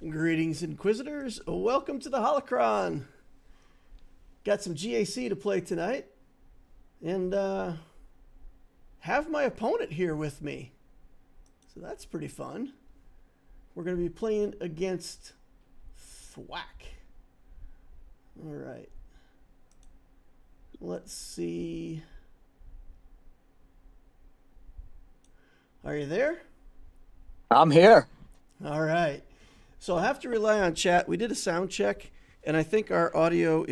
Greetings, Inquisitors. Welcome to the Holocron. Got some GAC to play tonight, and have my opponent here with me. So that's pretty fun. We're going to be playing against Thwack. All right. Let's see. Are you there? I'm here. All right. So I have to rely on chat. We did a sound check, and I think our audio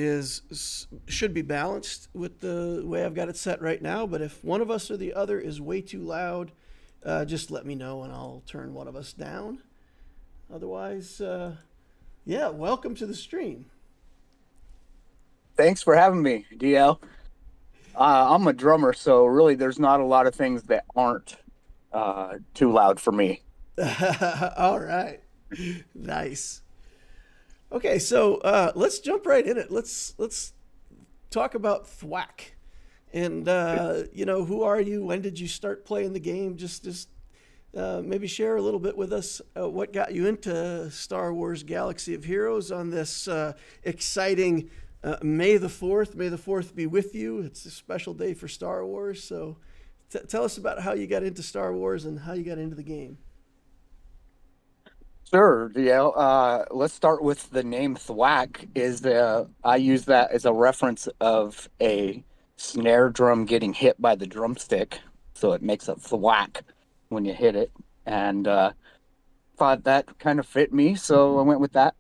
should be balanced with the way I've got it set right now. But if one of us or the other is way too loud, just let me know, and I'll turn one of us down. Otherwise, yeah, welcome to the stream. Thanks for having me, DL. I'm a drummer, so really there's not a lot of things that aren't too loud for me. All right. Nice. Okay, so let's jump right in it. Let's talk about Thwack. And who are you? When did you start playing the game? Just maybe share a little bit with us what got you into Star Wars Galaxy of Heroes on this exciting May the 4th. May the 4th be with you. It's a special day for Star Wars. So tell us about how you got into Star Wars and how you got into the game. Sure, DL. Let's start with the name Thwack. I use that as a reference of a snare drum getting hit by the drumstick, so it makes a thwack when you hit it, and thought that kind of fit me, so I went with that.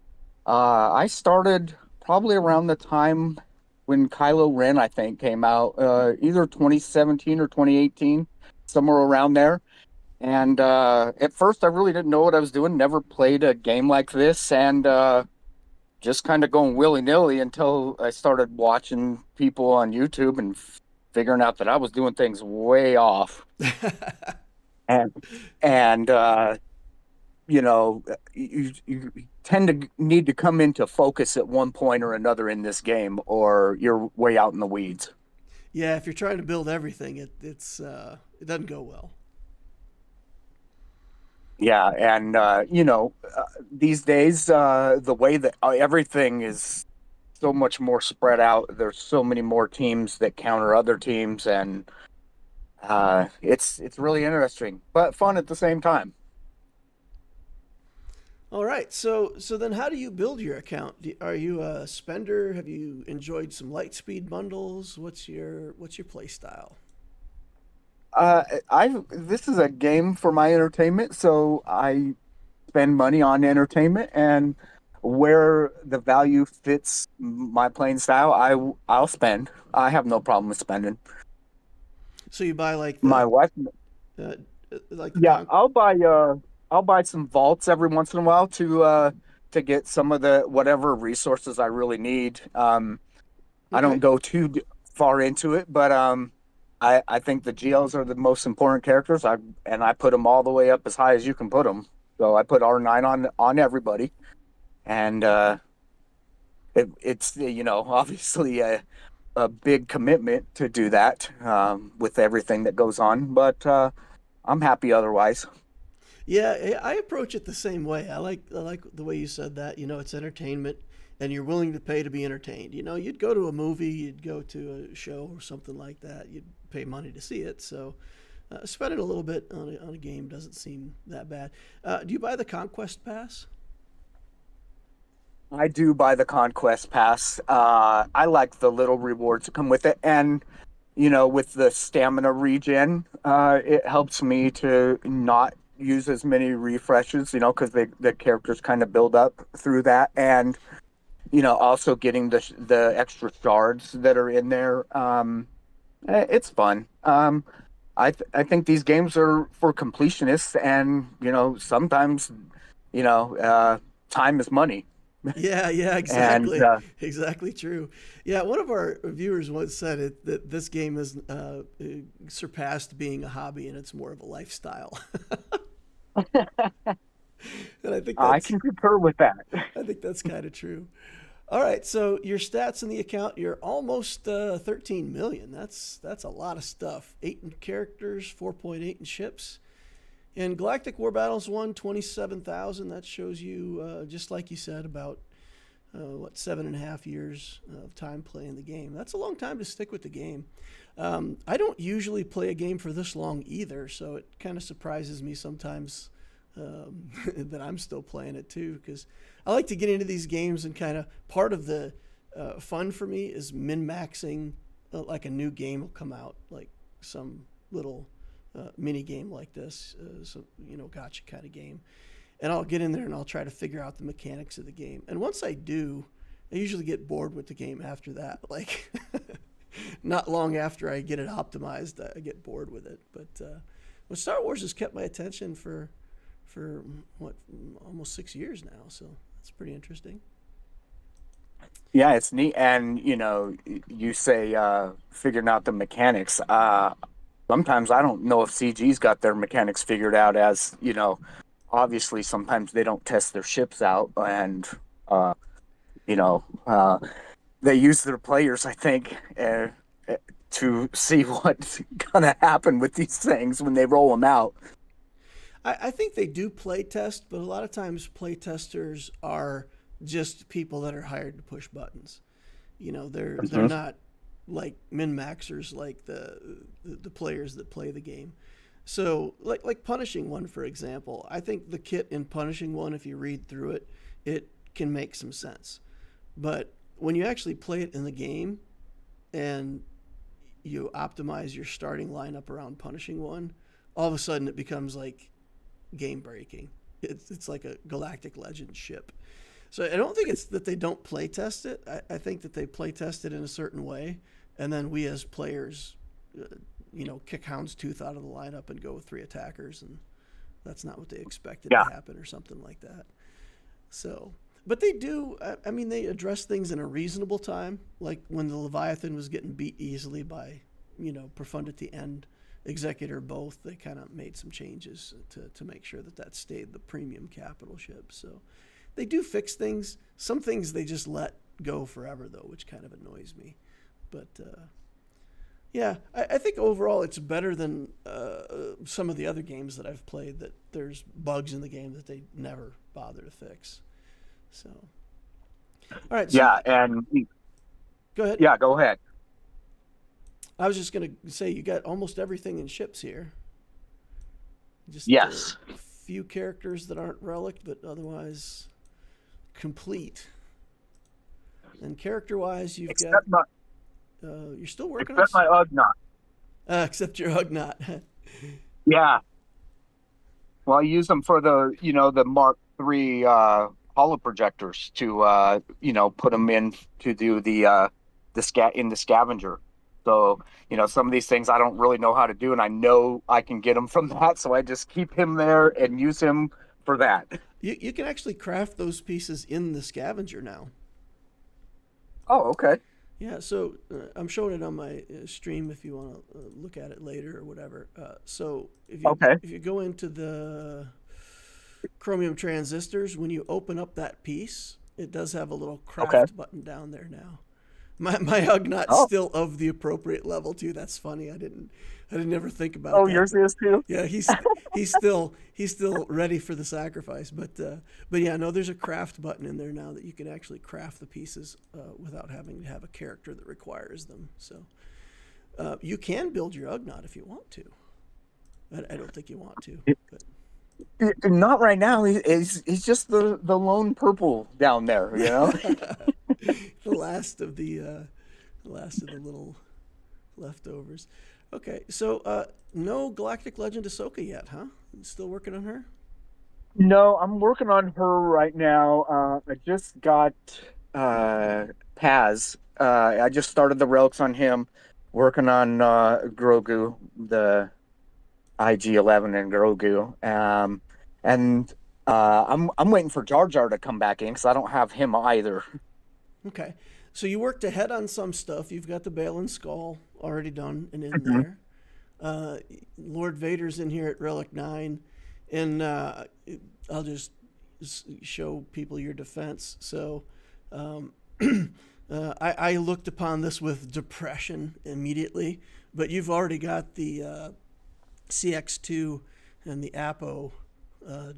I started probably around the time when Kylo Ren, I think, came out, either 2017 or 2018, somewhere around there. And at first, I really didn't know what I was doing. Never played a game like this, and just kind of going willy nilly until I started watching people on YouTube and figuring out that I was doing things way off. and and you tend to need to come into focus at one point or another in this game, or you're way out in the weeds. Yeah, if you're trying to build everything, it doesn't go well. Yeah, and these days, the way that everything is so much more spread out, there's so many more teams that counter other teams, and it's really interesting, but fun at the same time. All right. So then how do you build your account? Are you a spender? Have you enjoyed some Lightspeed bundles? What's your play style? I This is a game for my entertainment, so I spend money on entertainment, and where the value fits my playing style, I'll spend. I have no problem with spending. So you buy like My wife, uh, like the yeah, con. I'll buy some vaults every once in a while to get some of the whatever resources I really need. I don't Okay. go too far into it, but I think the GLs are the most important characters. I put them all the way up as high as you can put them. So I put R9 on everybody, and it's obviously a big commitment to do that with everything that goes on, but I'm happy otherwise. Yeah, I approach it the same way. I like the way you said that. It's entertainment, and you're willing to pay to be entertained. You'd go to a movie, you'd go to a show or something like that. You'd pay money to see it. So spending a little bit on a game doesn't seem that bad. Do you buy the Conquest Pass? I do buy the Conquest Pass. I like the little rewards that come with it, and with the stamina regen, it helps me to not use as many refreshes. Because the characters kind of build up through that, and also getting the extra shards that are in there. It's fun. I think these games are for completionists, and sometimes time is money, Yeah, and exactly. Exactly true. Yeah, one of our viewers once said that this game has surpassed being a hobby and it's more of a lifestyle. And I can concur with that. I think that's kind of true. All right, so your stats in the account, you're almost 13 million. That's a lot of stuff. 8 in characters, 4.8 in ships. And Galactic War Battles 1, 27,000. That shows you, just like you said, about 7.5 years of time playing the game. That's a long time to stick with the game. I don't usually play a game for this long either, so it kind of surprises me sometimes that I'm still playing it too, because I like to get into these games and kind of part of the fun for me is min-maxing. Like a new game will come out, like some little mini game like this, so gotcha kind of game, and I'll get in there and I'll try to figure out the mechanics of the game. And once I do, I usually get bored with the game after that. Like not long after I get it optimized, I get bored with it. But Star Wars has kept my attention for what, almost 6 years now, so that's pretty interesting. Yeah, it's neat. And you say figuring out the mechanics. Sometimes I don't know if CG's got their mechanics figured out, as obviously sometimes they don't test their ships out, and you know they use their players, I think, to see what's gonna happen with these things when they roll them out. I think they do play test, but a lot of times play testers are just people that are hired to push buttons. They're not like min-maxers like the players that play the game. So like Punishing One, for example, I think the kit in Punishing One, if you read through it, it can make some sense. But when you actually play it in the game and you optimize your starting lineup around Punishing One, all of a sudden it becomes like game breaking. It's like a Galactic Legend ship. So I don't think it's that they don't play test it. I think that they play test it in a certain way, and then we as players, kick Houndstooth out of the lineup and go with 3 attackers, and that's not what they expected to happen or something like that. So, but they do. I mean, they address things in a reasonable time, like when the Leviathan was getting beat easily by, Profundity and Executor both. They kind of made some changes to make sure that stayed the premium capital ship. So. They do fix things. Some things they just let go forever, though, which kind of annoys me. But, yeah, I think overall it's better than some of the other games that I've played, that there's bugs in the game that they never bother to fix. So, all right. So Yeah, and go ahead. yeah, go ahead. I was just going to say you got almost everything in ships here. Just Yes. a few characters that aren't relic, but otherwise complete. And character-wise, you've Except got. You're still working except my Ugnaught. except your Ugnaught. Yeah. Well, I use them for the Mark III holo projectors to put them in to do the scavenger. So some of these things I don't really know how to do, and I know I can get them from that, so I just keep him there and use him for that. You can actually craft those pieces in the scavenger now. Oh, okay. Yeah, so I'm showing it on my stream if you want to look at it later or whatever. So if you go into the chromium transistors, when you open up that piece, it does have a little craft button down there now. My Ugnaught's still of the appropriate level too. That's funny. I didn't ever think about that. Oh, yours is too? Yeah, he's still ready for the sacrifice. But yeah, no, there's a craft button in there now that you can actually craft the pieces without having to have a character that requires them. So you can build your Ugnaught if you want to. I don't think you want to. But. Not right now. He's just the lone purple down there, The last of the little leftovers. Okay, so no Galactic Legend Ahsoka yet, huh? Still working on her? No, I'm working on her right now. I just got Paz. I just started the relics on him, working on Grogu, the IG-11 and Grogu. And I'm waiting for Jar Jar to come back in because I don't have him either. Okay, so you worked ahead on some stuff. You've got the Balin Skull already done and in there. Lord Vader's in here at Relic 9, and I'll just show people your defense. So I looked upon this with depression immediately, but you've already got the CX2 and the Apo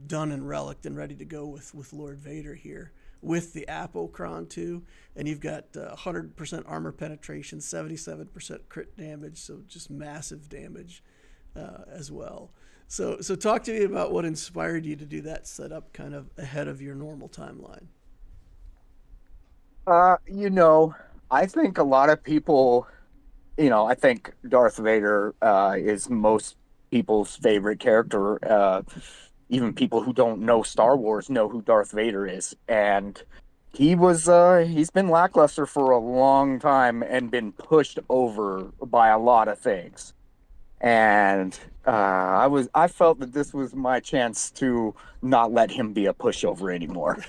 done and relicked and ready to go with Lord Vader here, with the Apocron too. And you've got 100% armor penetration, 77% crit damage, so just massive damage as well. So talk to me about what inspired you to do that setup kind of ahead of your normal timeline. You know, I think a lot of people, I think Darth Vader is most people's favorite character. Even people who don't know Star Wars know who Darth Vader is. And he's been lackluster for a long time and been pushed over by a lot of things. And I felt that this was my chance to not let him be a pushover anymore.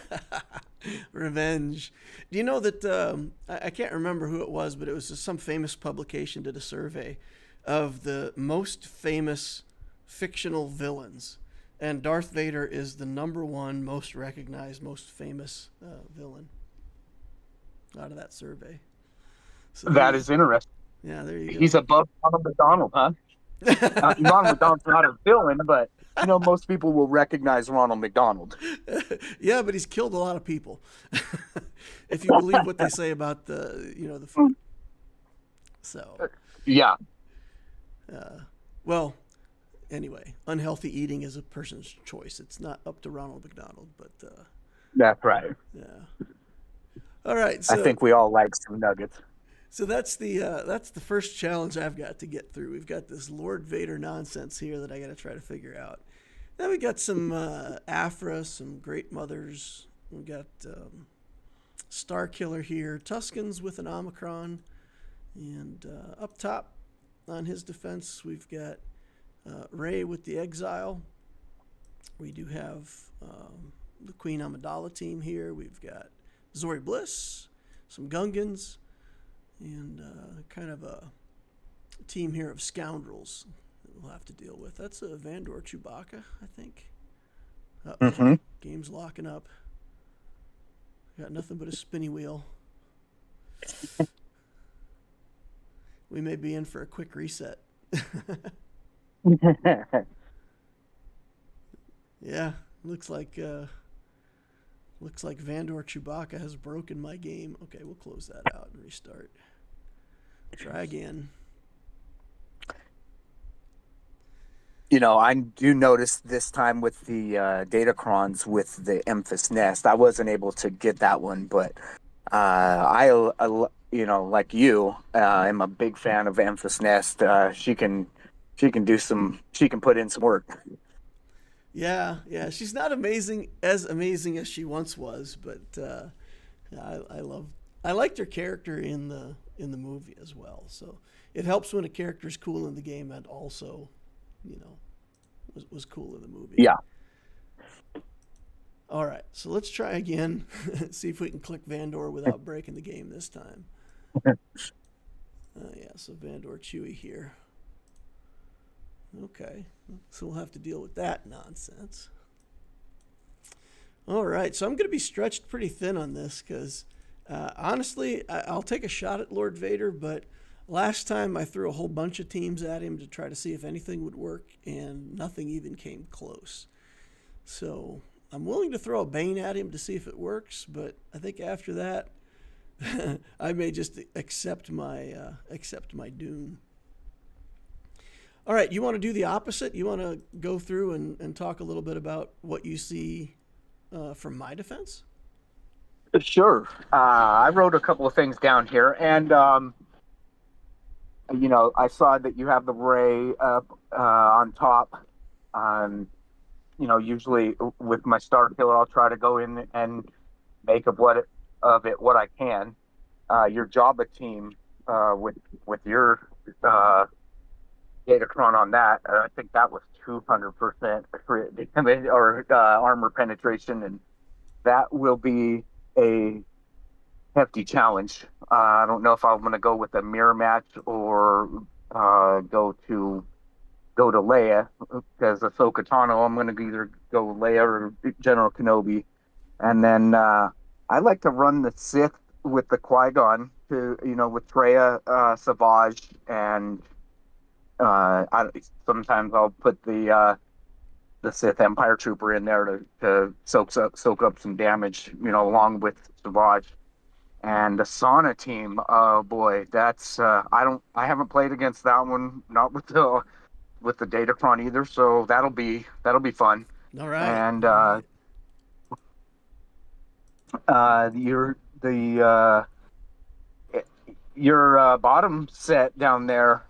Revenge. Do you know that I can't remember who it was, but it was just some famous publication did a survey of the most famous fictional villains, and Darth Vader is the number one most recognized, most famous villain out of that survey. So That is interesting. yeah, there you He's go. above Ronald McDonald, huh? Ronald McDonald's not a villain, but most people will recognize Ronald McDonald. Yeah, but he's killed a lot of people. If you believe what they say about the food. So, Yeah, well, anyway, unhealthy eating is a person's choice. It's not up to Ronald McDonald, but that's right. yeah. All right, I think we all like some nuggets. so that's the first challenge I've got to get through. We've got this Lord Vader nonsense here that I got to try to figure out. Then we got some Afra, some Great Mothers. We got Star Killer here, Tuskens with an Omicron, and up top on his defense we've got Rey with the Exile. We do have the Queen Amidala team here. We've got Zori Bliss, some Gungans, and kind of a team here of scoundrels that we'll have to deal with. That's a Vandor Chewbacca, I think. Mm-hmm. Game's locking up. Got nothing but a spinny wheel. We may be in for a quick reset. Yeah, looks like Vandor Chewbacca has broken my game. Okay, we'll close that out and restart. Try again. I do notice this time with the Datacrons with the Emphas Nest, I wasn't able to get that one, but like you, am a big fan of Emphas Nest. She can put in some work. Yeah. She's not amazing as she once was, but I liked her character in the movie as well. So it helps when a character's cool in the game and also, was cool in the movie. Yeah. All right, so let's try again. See if we can click Vandor without breaking the game this time. Yeah, so Vandor Chewie here. Okay, so we'll have to deal with that nonsense. All right, so I'm going to be stretched pretty thin on this because, honestly, I'll take a shot at Lord Vader, but last time I threw a whole bunch of teams at him to try to see if anything would work, and nothing even came close. So I'm willing to throw a Bane at him to see if it works, but I think after that, I may just accept my doom. All right, you want to do the opposite? You want to go through and talk a little bit about what you see from my defense? Sure. I wrote a couple of things down here, and I saw that you have the Ray up on top. Usually with my Star Killer, I'll try to go in and make of it what I can. Your Jabba team with your Datacron on that, I think that was 200% or armor penetration, and that will be a hefty challenge. I don't know if I'm going to go with a mirror match or go to Leia, because Ahsoka Tano, I'm going to either go Leia or General Kenobi. And then I like to run the Sith with the Qui-Gon with Traya, Savage, and sometimes I'll put the the Sith Empire Trooper in there to soak up some damage, along with Savage. And the Sauna team, oh boy, that's I haven't played against that one, not with the Datacron either, so that'll be fun. All right. And All right. your the your bottom set down there,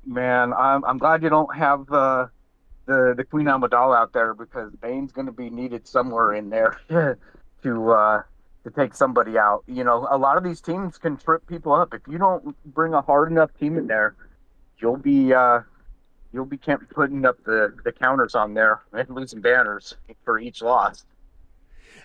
man, I'm glad you don't have the Queen Amidala out there, because Bane's going to be needed somewhere in there to take somebody out. A lot of these teams can trip people up. If you don't bring a hard enough team in there, you'll be kept putting up the counters on there and losing banners for each loss.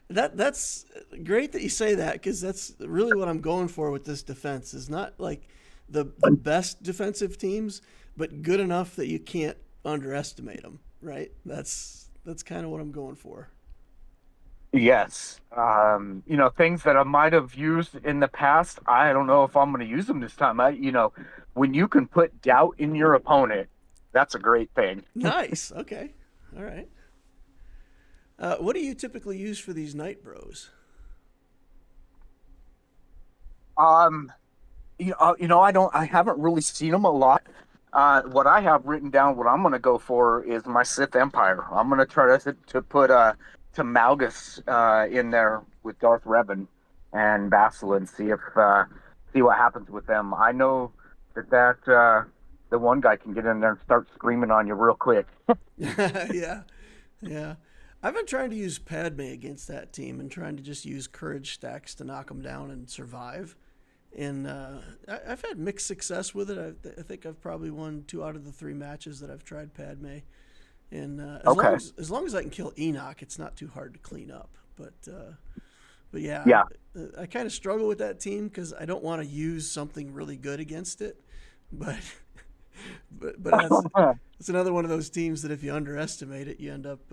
That's great that you say that, because that's really what I'm going for with this defense. Is not like the best defensive teams, but good enough that you can't underestimate them. Right? That's kind of what I'm going for. Yes. Things that I might have used in the past, I don't know if I'm going to use them this time. When you can put doubt in your opponent, that's a great thing. Nice. Okay. All right. What do you typically use for these night bros? Um, I haven't really seen them a lot. What I have written down, what I'm going to go for is my Sith Empire. I'm going to try to put to Malgus in there with Darth Revan and Basil, and see what happens with them. I know that the one guy can get in there and start screaming on you real quick. Yeah. Yeah. I've been trying to use Padme against that team and trying to just use courage stacks to knock them down and survive. And I've had mixed success with it. I think I've probably won 2 out of the 3 matches that I've tried Padme. And Okay. as long as I can kill Enoch, it's not too hard to clean up. But yeah, Yeah. I kind of struggle with that team because I don't want to use something really good against it. But but that's another one of those teams that if you underestimate it, you end up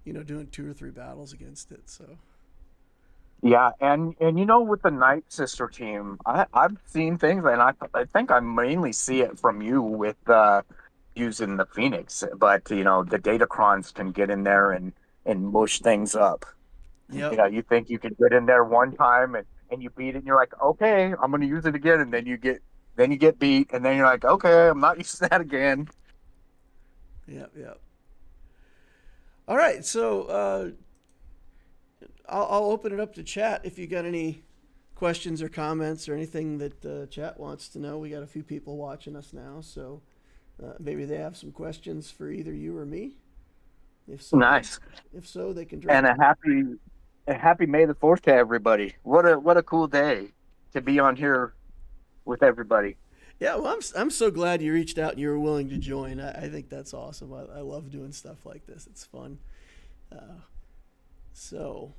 doing 2 or 3 battles against it. So Yeah, and with the Night Sister team, I've seen things, and I think I mainly see it from you with using the Phoenix, but the Datacrons can get in there and mush things up. yep, You think you can get in there one time and you beat it, and you're like, okay, I'm going to use it again, and then you get beat, and then you're like, okay, I'm not using that again. yep. All right, so I'll open it up to chat if you got any questions or comments or anything that chat wants to know. We got a few people watching us now, so maybe they have some questions for either you or me. If so, Nice. if so, they can And drop. a happy May the 4th to everybody. What a cool day to be on here with everybody. Yeah, well, I'm so glad you reached out and you were willing to join. I think that's awesome. I love doing stuff like this. It's fun. So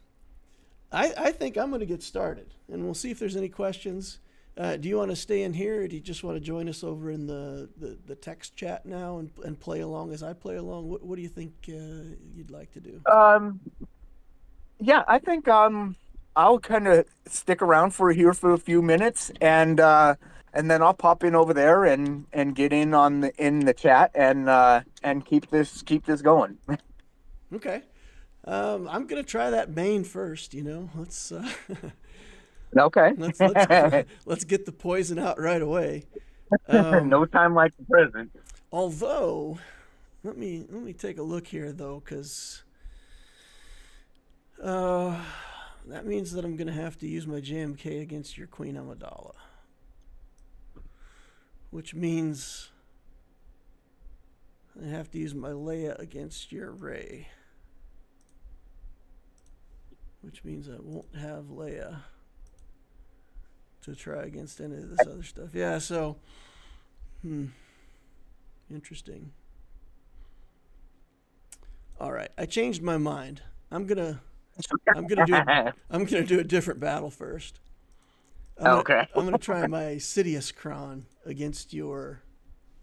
I think I'm going to get started, and we'll see if there's any questions. Do you want to stay in here, or do you just want to join us over in the text chat now and play along as I play along? What do you think you'd like to do? Yeah, I think I'll kind of stick around for a few minutes, and then I'll pop in over there and get in in the chat and keep this going. Okay. I'm gonna try that Bane first. Let's Okay. let's get the poison out right away. No time like the present. Although, let me take a look here though, because that means that I'm gonna have to use my JMK against your Queen Amidala, which means I have to use my Leia against your Rey, which means I won't have Leia to try against any of this other stuff. Yeah, so interesting. All right, I changed my mind. I'm gonna do a different battle first. Okay. I'm gonna try my Sidious Kron against your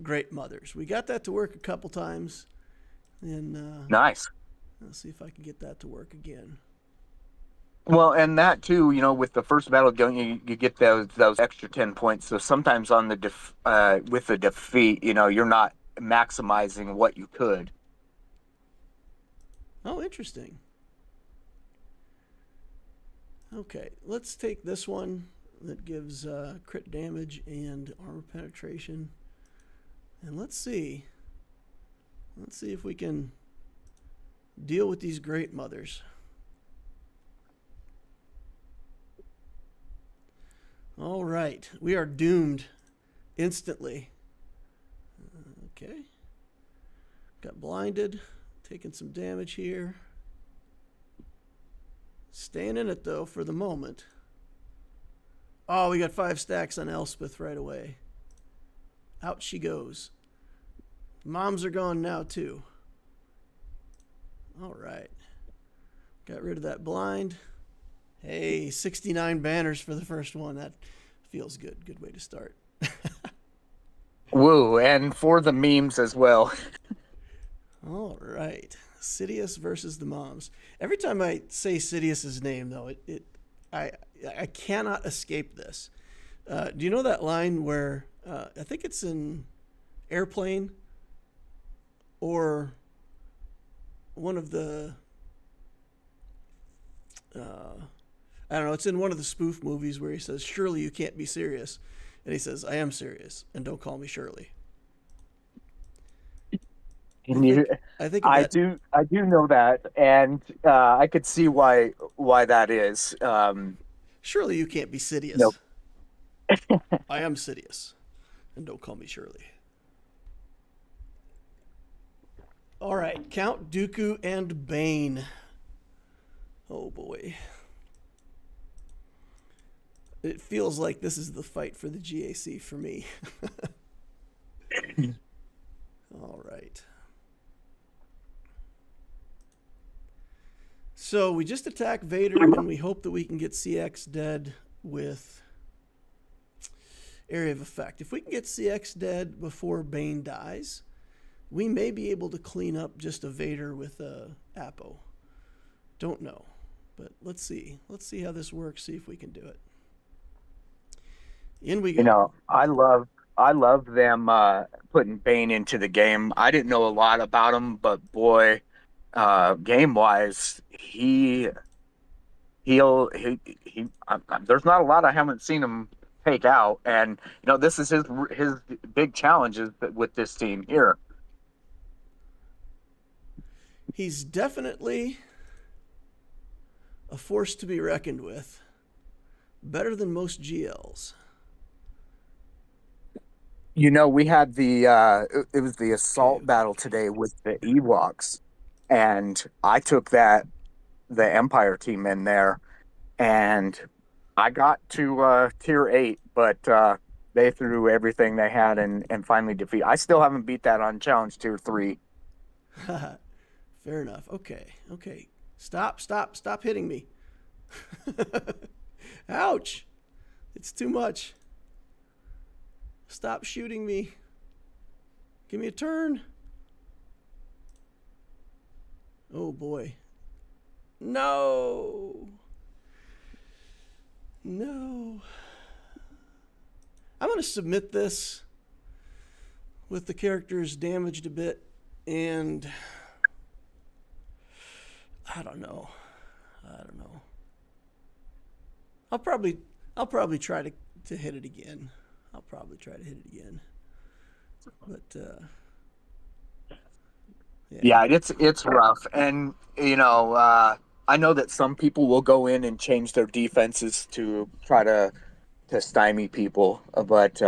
Great Mothers. We got that to work a couple times, and Nice. let's see if I can get that to work again. Well, and that too, with the first battle, don't you get those extra 10 points? So sometimes on with the defeat, you're not maximizing what you could. Oh, interesting. Okay, let's take this one that gives crit damage and armor penetration. And let's see. Let's see if we can deal with these great mothers. All right, we are doomed instantly. Okay. Got blinded, taking some damage here. Staying in it though for the moment. Oh, we got 5 stacks on Elspeth right away. Out she goes. Moms are gone now too. All right. Got rid of that blind. Hey, 69 banners for the first one. That feels good. Good way to start. Woo, and for the memes as well. All right. Sidious versus the moms. Every time I say Sidious's name, though, I cannot escape this. Do you know that line where I think it's in Airplane or one of the I don't know, it's in one of the spoof movies where he says, "Surely you can't be serious," and he says, "I am serious, and don't call me Shirley." And you, I think of that. I do know that, and I could see why that is. Surely you can't be Sidious. Nope. I am Sidious, and don't call me Shirley. All right, Count Dooku and Bane. Oh boy. It feels like this is the fight for the GAC for me. All right. So we just attack Vader, and we hope that we can get CX dead with Area of Effect. If we can get CX dead before Bane dies, we may be able to clean up just a Vader with a Apo. Don't know, but let's see. Let's see how this works, see if we can do it. In we go. You know, I love them putting Bane into the game. I didn't know a lot about him, but boy, game wise, he'll there's not a lot I haven't seen him take out, and you know this is his big challenges with this team here. He's definitely a force to be reckoned with. Better than most GLs. You know, we had it was the assault battle today with the Ewoks, and I took the Empire team in there, and I got to tier 8, but they threw everything they had and finally defeat. I still haven't beat that on challenge tier 3. Fair enough. Okay. Stop hitting me. Ouch. It's too much. Stop shooting me. Give me a turn. Oh boy. No. I'm going to submit this with the characters damaged a bit, and I don't know. I'll probably try to hit it again. But Yeah, it's rough, and you know, I know that some people will go in and change their defenses to try to stymie people, but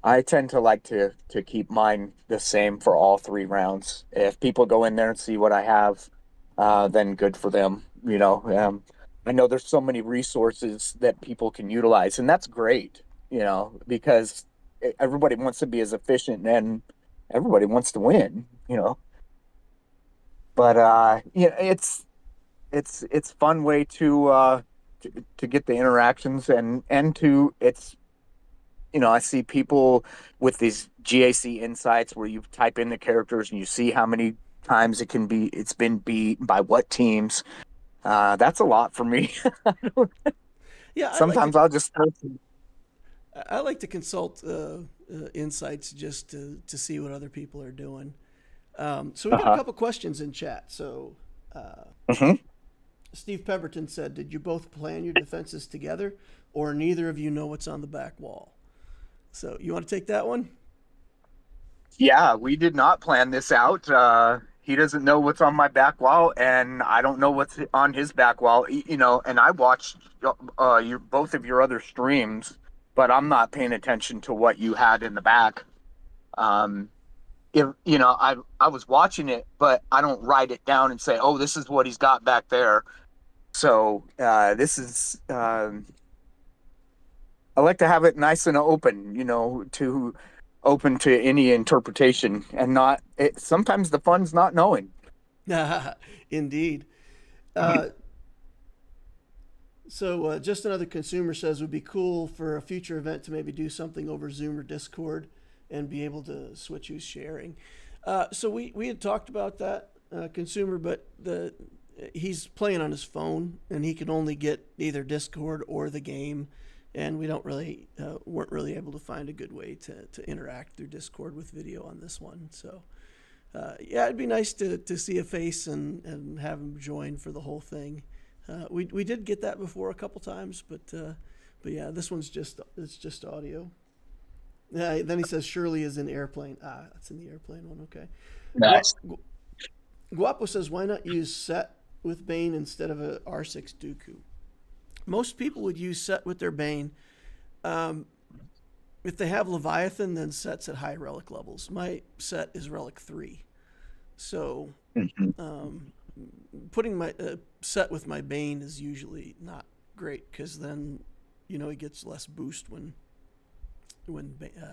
I tend to like to keep mine the same for all 3 rounds. If people go in there and see what I have, then good for them. You know, I know there's so many resources that people can utilize, and that's great. You know, because everybody wants to be as efficient and everybody wants to win. You know, but yeah, it's fun way to get the interactions and to it's you know, I see people with these GAC insights where you type in the characters and you see how many times it's been beat by what teams. That's a lot for me. yeah, Sometimes I'll just I like to consult insights just to see what other people are doing. So we got a Uh-huh. couple questions in chat. So Hmm. Steve Pemberton said, "Did you both plan your defenses together, or neither of you know what's on the back wall?" So you want to take that one? Yeah, we did not plan this out. He doesn't know what's on my back wall, and I don't know what's on his back wall. And I watched your both of your other streams, but I'm not paying attention to what you had in the back. Um, if I was watching it, but I don't write it down and say, "Oh, this is what he's got back there." So this is I like to have it nice and open, to open to any interpretation and not it, sometimes the fun's not knowing. Indeed. Uh, so just another consumer says it would be cool for a future event to maybe do something over Zoom or Discord and be able to switch who's sharing. So we had talked about that consumer, but he's playing on his phone and he can only get either Discord or the game, and we don't really weren't really able to find a good way to interact through Discord with video on this one. So yeah, it'd be nice to see a face and have him join for the whole thing. We did get that before a couple times, but yeah, this one's just audio. Then he says Shirley is in airplane. Ah, that's in the airplane one. Okay. Nice. Guapo says, why not use Set with Bane instead of a R6 Dooku? Most people would use Set with their Bane. Um, if they have Leviathan, then Set's at high relic levels. My Set is relic 3. So Mhm. um, putting my Set with my Bane is usually not great, because then he gets less boost when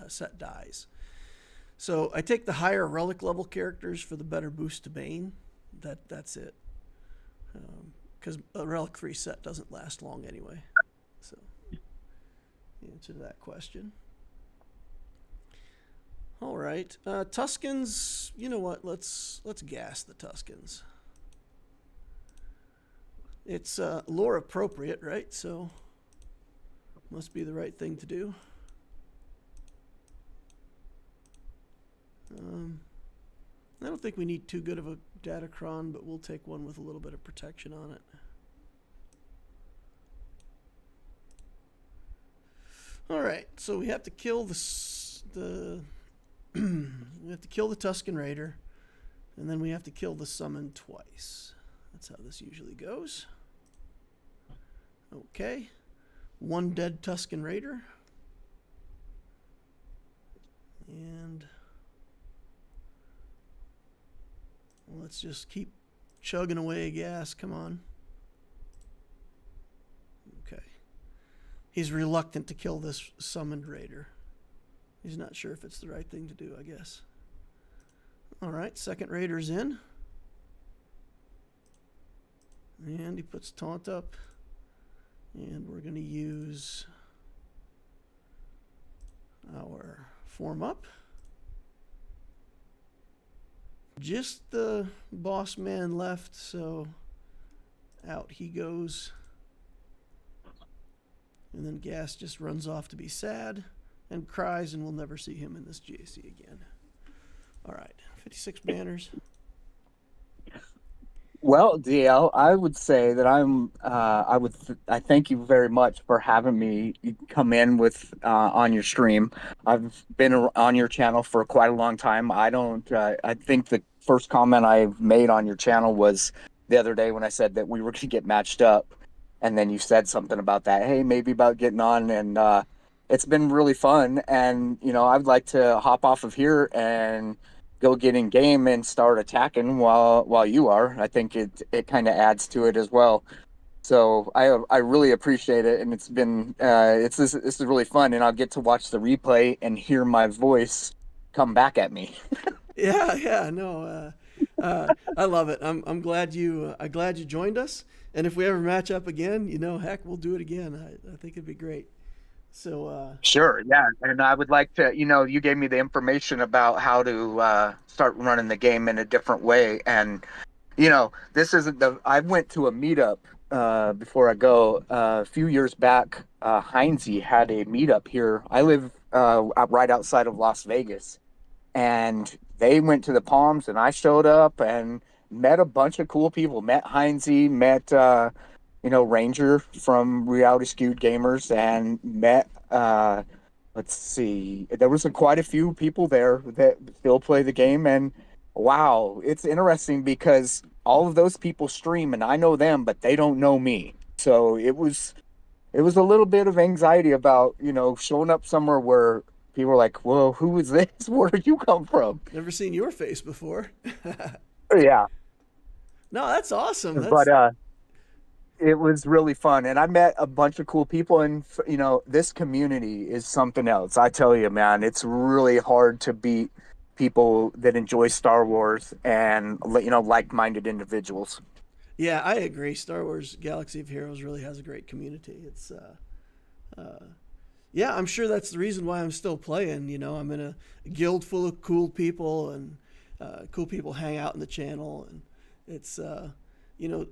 Set dies. So I take the higher relic level characters for the better boost to Bane. That's it. Because a relic 3 Set doesn't last long anyway. So the answer to that question. All right, Tuscans. You know what? Let's gas the Tuscans. It's lore appropriate, right? So must be the right thing to do. I don't think we need too good of a Datacron, but we'll take one with a little bit of protection on it. All right, so we have to kill the we have to kill the Tuscan Raider, and then we have to kill the summon twice. That's how this usually goes. Okay, one dead Tuscan Raider, and let's just keep chugging away gas. Come on. Okay. He's reluctant to kill this summoned raider. He's not sure if it's the right thing to do, I guess. All right, second raider's in. And he puts taunt up. And we're going to use our form up. Just the boss man left, so out he goes. And then Gas just runs off to be sad and cries, and we'll never see him in this GAC again. All right, 56 banners. Well, DL, I would say that I thank you very much for having me come in with on your stream. I've been on your channel for quite a long time. I think the first comment I made on your channel was the other day when I said that we were going to get matched up, and then you said something about that. Hey, maybe about getting on, and it's been really fun. And I'd like to hop off of here and go get in game and start attacking while you are. I think it kind of adds to it as well. So I really appreciate it, and it's been this is really fun, and I'll get to watch the replay and hear my voice come back at me. Yeah, no, I love it. I'm glad you joined us. And if we ever match up again, heck, we'll do it again. I think it'd be great. So Sure, yeah, and I would like to, you gave me the information about how to start running the game in a different way, and this isn't the. I went to a meetup before I go a few years back. Heinze had a meetup here. I live right outside of Las Vegas, and they went to the Palms, and I showed up and met a bunch of cool people. Met Heinze, met Ranger from Reality Skewed Gamers, and met let's see, there was quite a few people there that still play the game. And wow, it's interesting because all of those people stream, and I know them, but they don't know me. So it was a little bit of anxiety about, showing up somewhere where people are like, "Whoa, who is this? Where did you come from?" Never seen your face before. Yeah, No, that's awesome. but it was really fun, and I met a bunch of cool people. And this community is something else. I tell you, man, it's really hard to beat people that enjoy Star Wars and like-minded individuals. Yeah, I agree. Star Wars Galaxy of Heroes really has a great community. It's yeah, I'm sure that's the reason why I'm still playing. I'm in a guild full of cool people, and cool people hang out in the channel, and it's you know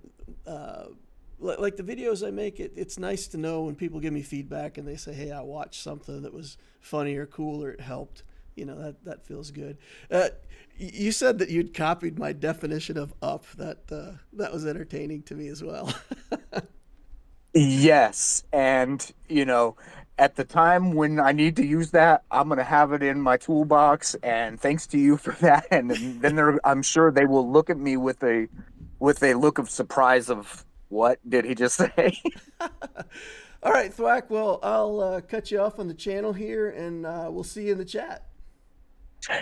like the videos I make. It's nice to know when people give me feedback and they say, "Hey, I watched something that was funny or cool or it helped." That feels good. You said that you'd copied my definition of up. That was entertaining to me as well. Yes, and at the time when I need to use that, I'm gonna have it in my toolbox. And thanks to you for that. And then I'm sure they will look at me with a look of surprise of what did he just say? All right, Thwack. Well, I'll cut you off on the channel here, and we'll see you in the chat.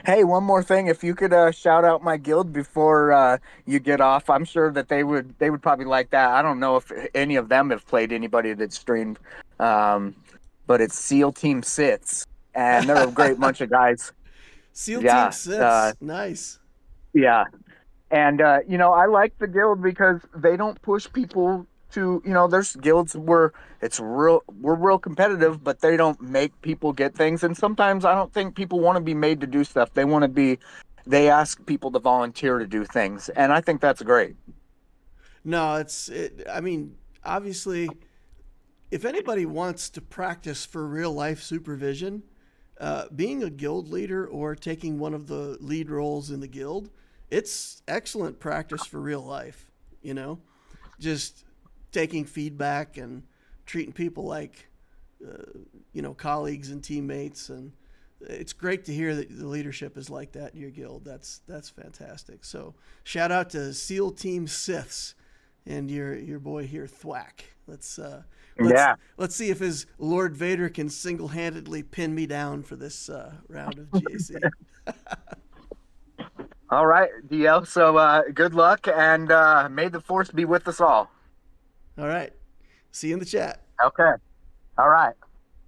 Hey, one more thing. If you could shout out my guild before you get off, I'm sure that they would probably like that. I don't know if any of them have played anybody that streamed, um, but it's SEAL Team Sits, and they're a great bunch of guys. SEAL Team Yeah, Sits. Nice. yeah. And I like the guild because they don't push people to, there's guilds where we're real competitive, but they don't make people get things. And sometimes I don't think people want to be made to do stuff. They ask people to volunteer to do things. And I think that's great. No, I mean, obviously, if anybody wants to practice for real life supervision, being a guild leader or taking one of the lead roles in the guild, it's excellent practice for real life. Just taking feedback and treating people like, colleagues and teammates. And it's great to hear that the leadership is like that in your guild. That's fantastic. So shout out to SEAL Team Siths and your boy here, Thwack. Yeah. Let's see if his Lord Vader can single-handedly pin me down for this round of GAC. All right, DL. So good luck, and may the force be with us all. All right. See you in the chat. Okay. All right.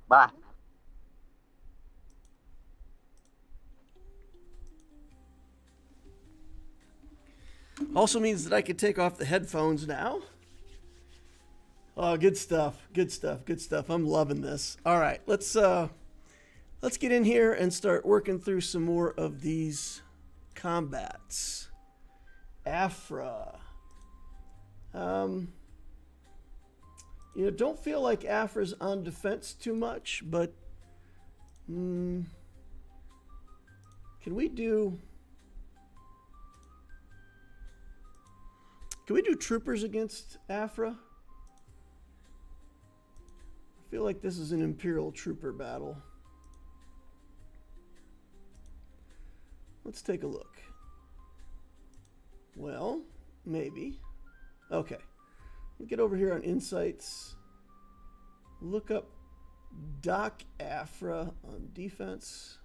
Bye. Also means that I can take off the headphones now. Oh, good stuff. Good stuff. Good stuff. I'm loving this. All right, let's get in here and start working through some more of these combats. Afra. Don't feel like Afra's on defense too much, but can we do troopers against Afra? I feel like this is an Imperial trooper battle. Let's take a look. Well, maybe. Okay. We'll get over here on Insights. Look up Doc Afra on defense.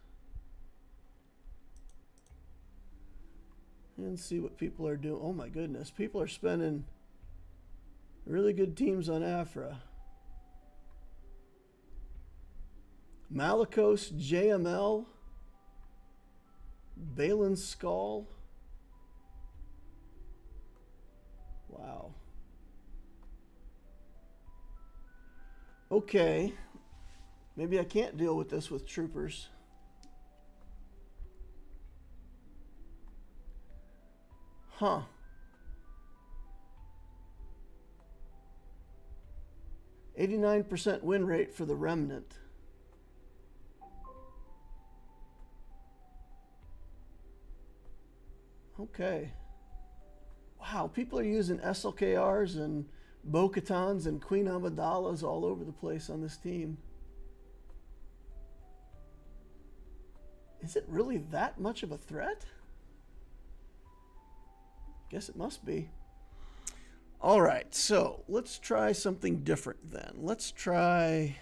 And see what people are doing. Oh my goodness. People are spending really good teams on Afra. Malicos, JML, Balin Skull. Wow. Okay. Maybe I can't deal with this with troopers. Huh. %89 win rate for the Remnant. Okay. Wow, people are using SLKRs and Bo-Katans and Queen Amidala's all over the place on this team. Is it really that much of a threat? Guess it must be. All right, so let's try something different then. Let's try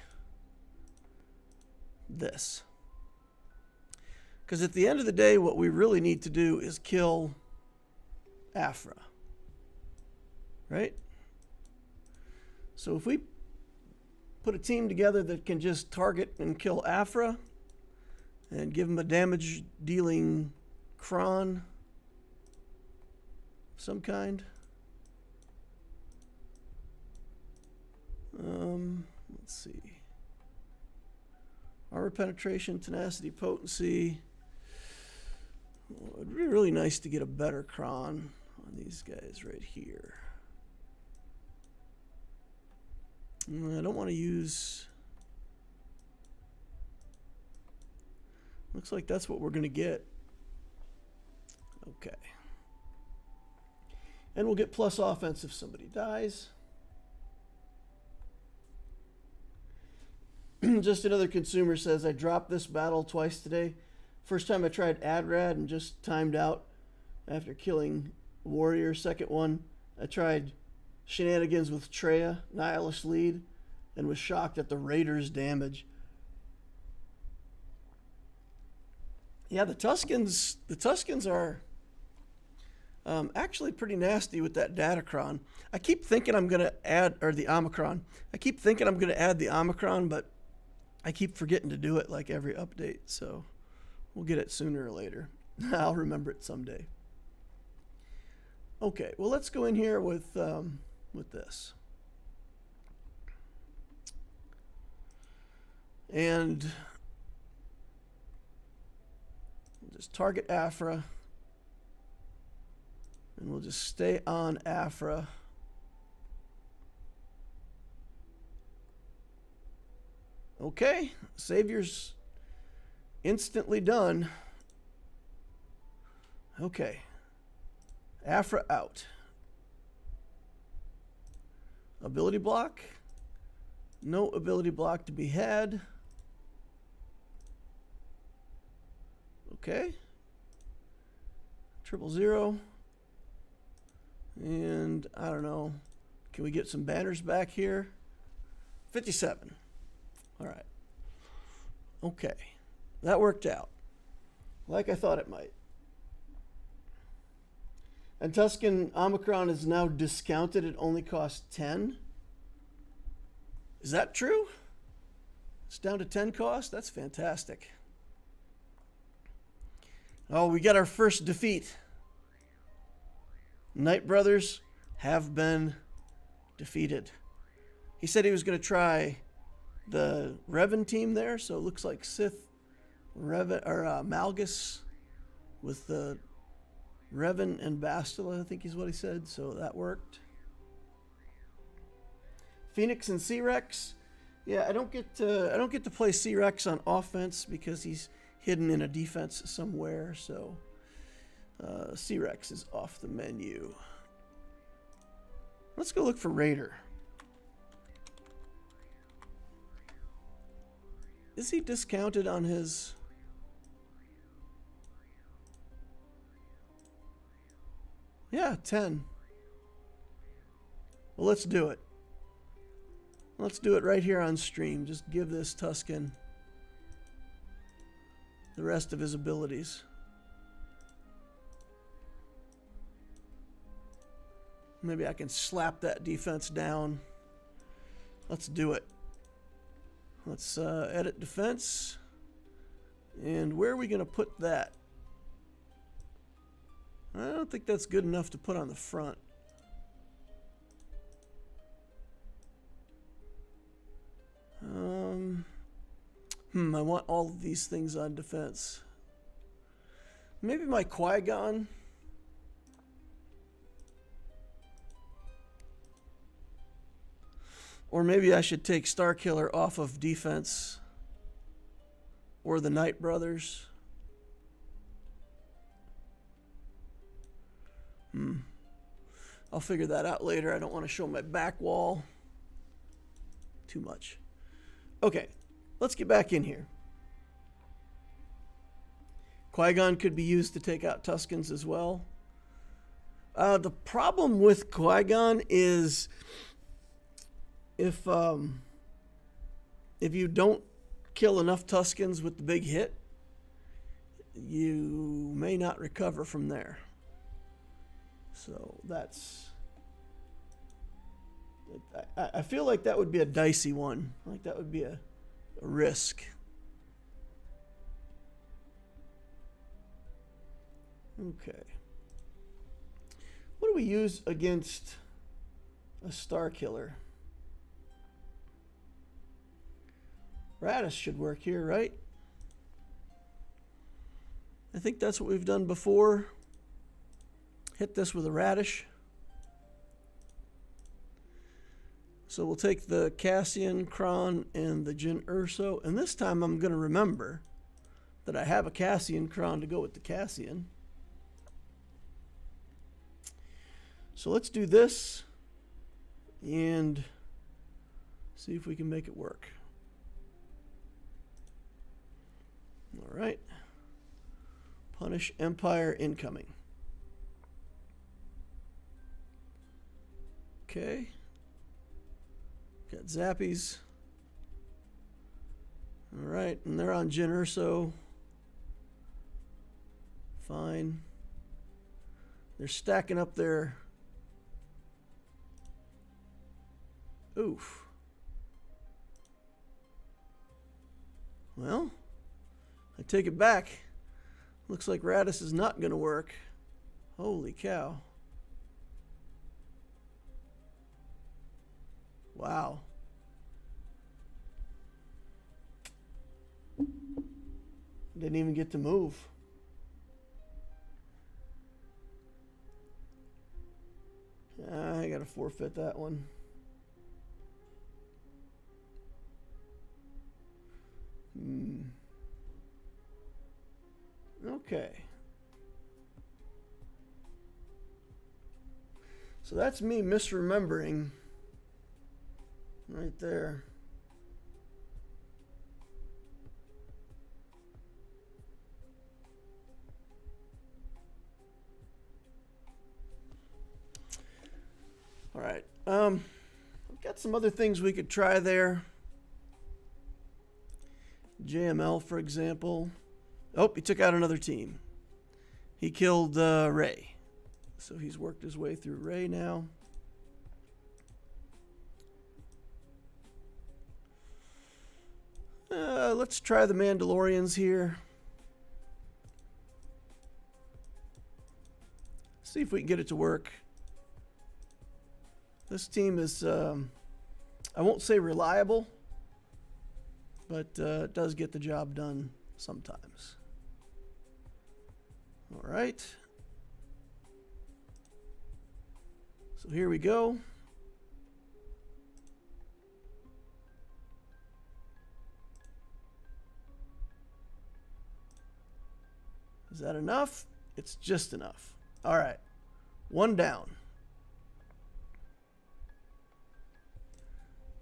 this. Because at the end of the day, what we really need to do is kill Afra. Right? So if we put a team together that can just target and kill Afra and give him a damage dealing Kron of some kind. Let's see. Armor penetration, tenacity, potency. Oh, it'd be really nice to get a better Kron on these guys right here. I don't want to use... Looks like that's what we're going to get. Okay. And we'll get plus offense if somebody dies. Just another consumer says, I dropped this battle twice today. First time I tried Adrad and just timed out after killing Warrior. Second one, I tried shenanigans with Treya, Nihilist lead, and was shocked at the Raiders' damage. Yeah, the Tuskens are actually pretty nasty with that Datacron. I keep thinking I'm going to add, or the Omicron. I keep thinking I'm going to add the Omicron, but I keep forgetting to do it like every update. So we'll get it sooner or later. I'll remember it someday. Okay, well, let's go in here with this. And we'll just target Afra. And we'll just stay on Afra. Okay, Savior's instantly done. Okay. Afra out. Ability block. No ability block to be had. Okay. 000. And I don't know. Can we get some banners back here? 57. All right. Okay. That worked out. Like I thought it might. And Tusken Omicron is now discounted. It only costs 10. Is that true? It's down to 10 cost? That's fantastic. Oh, we got our first defeat. Knight Brothers have been defeated. He said he was going to try the Revan team there, so it looks like Sith Revan or Malgus with the Revan and Bastila, I think is what he said, so that worked. Phoenix and C-Rex. Yeah, I don't get to play C-Rex on offense because he's hidden in a defense somewhere, so C-Rex is off the menu. Let's go look for Raider. Is he discounted on his... Yeah, 10. Well, let's do it. Let's do it right here on stream. Just give this Tusken the rest of his abilities. Maybe I can slap that defense down. Let's do it. Let's edit defense. And where are we going to put that? I don't think that's good enough to put on the front. I want all of these things on defense. Maybe my Qui-Gon. Or maybe I should take Starkiller off of defense. Or the Knight Brothers. I'll figure that out later. I don't want to show my back wall too much. Okay, let's get back in here. Qui-Gon could be used to take out Tuskens as well. The problem with Qui-Gon is if you don't kill enough Tuskens with the big hit, you may not recover from there. So that's... I feel like that would be a dicey one. Like that would be a risk. Okay. What do we use against a Star Killer? Radish should work here, right? I think that's what we've done before. Hit this with a Radish. So we'll take the Cassian, Kron, and the Jyn Erso. And this time I'm going to remember that I have a Cassian Kron to go with the Cassian. So let's do this and see if we can make it work. All right. Punish Empire incoming. Okay. Got Zappies. All right, and they're on Jyn Erso. Fine. They're stacking up their... Oof. Well, I take it back. Looks like Radis is not going to work. Holy cow. Wow. Didn't even get to move. I gotta forfeit that one. Okay. So that's me misremembering right there. All right. I've got some other things we could try there. JML, for example. Oh, he took out another team. He killed Ray. So he's worked his way through Ray now. Let's try the Mandalorians here. See if we can get it to work. This team is, I won't say reliable, but it does get the job done sometimes. All right. So here we go. Is that enough? It's just enough. All right. One down.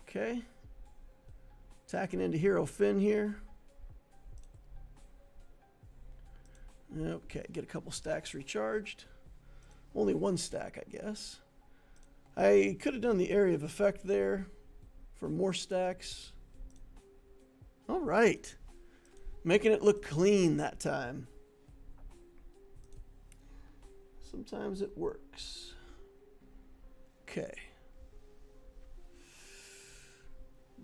Okay. Attacking into Hero Finn here. Okay, get a couple stacks recharged. Only one stack, I guess. I could have done the area of effect there for more stacks. All right. Making it look clean that time. Sometimes it works. Okay.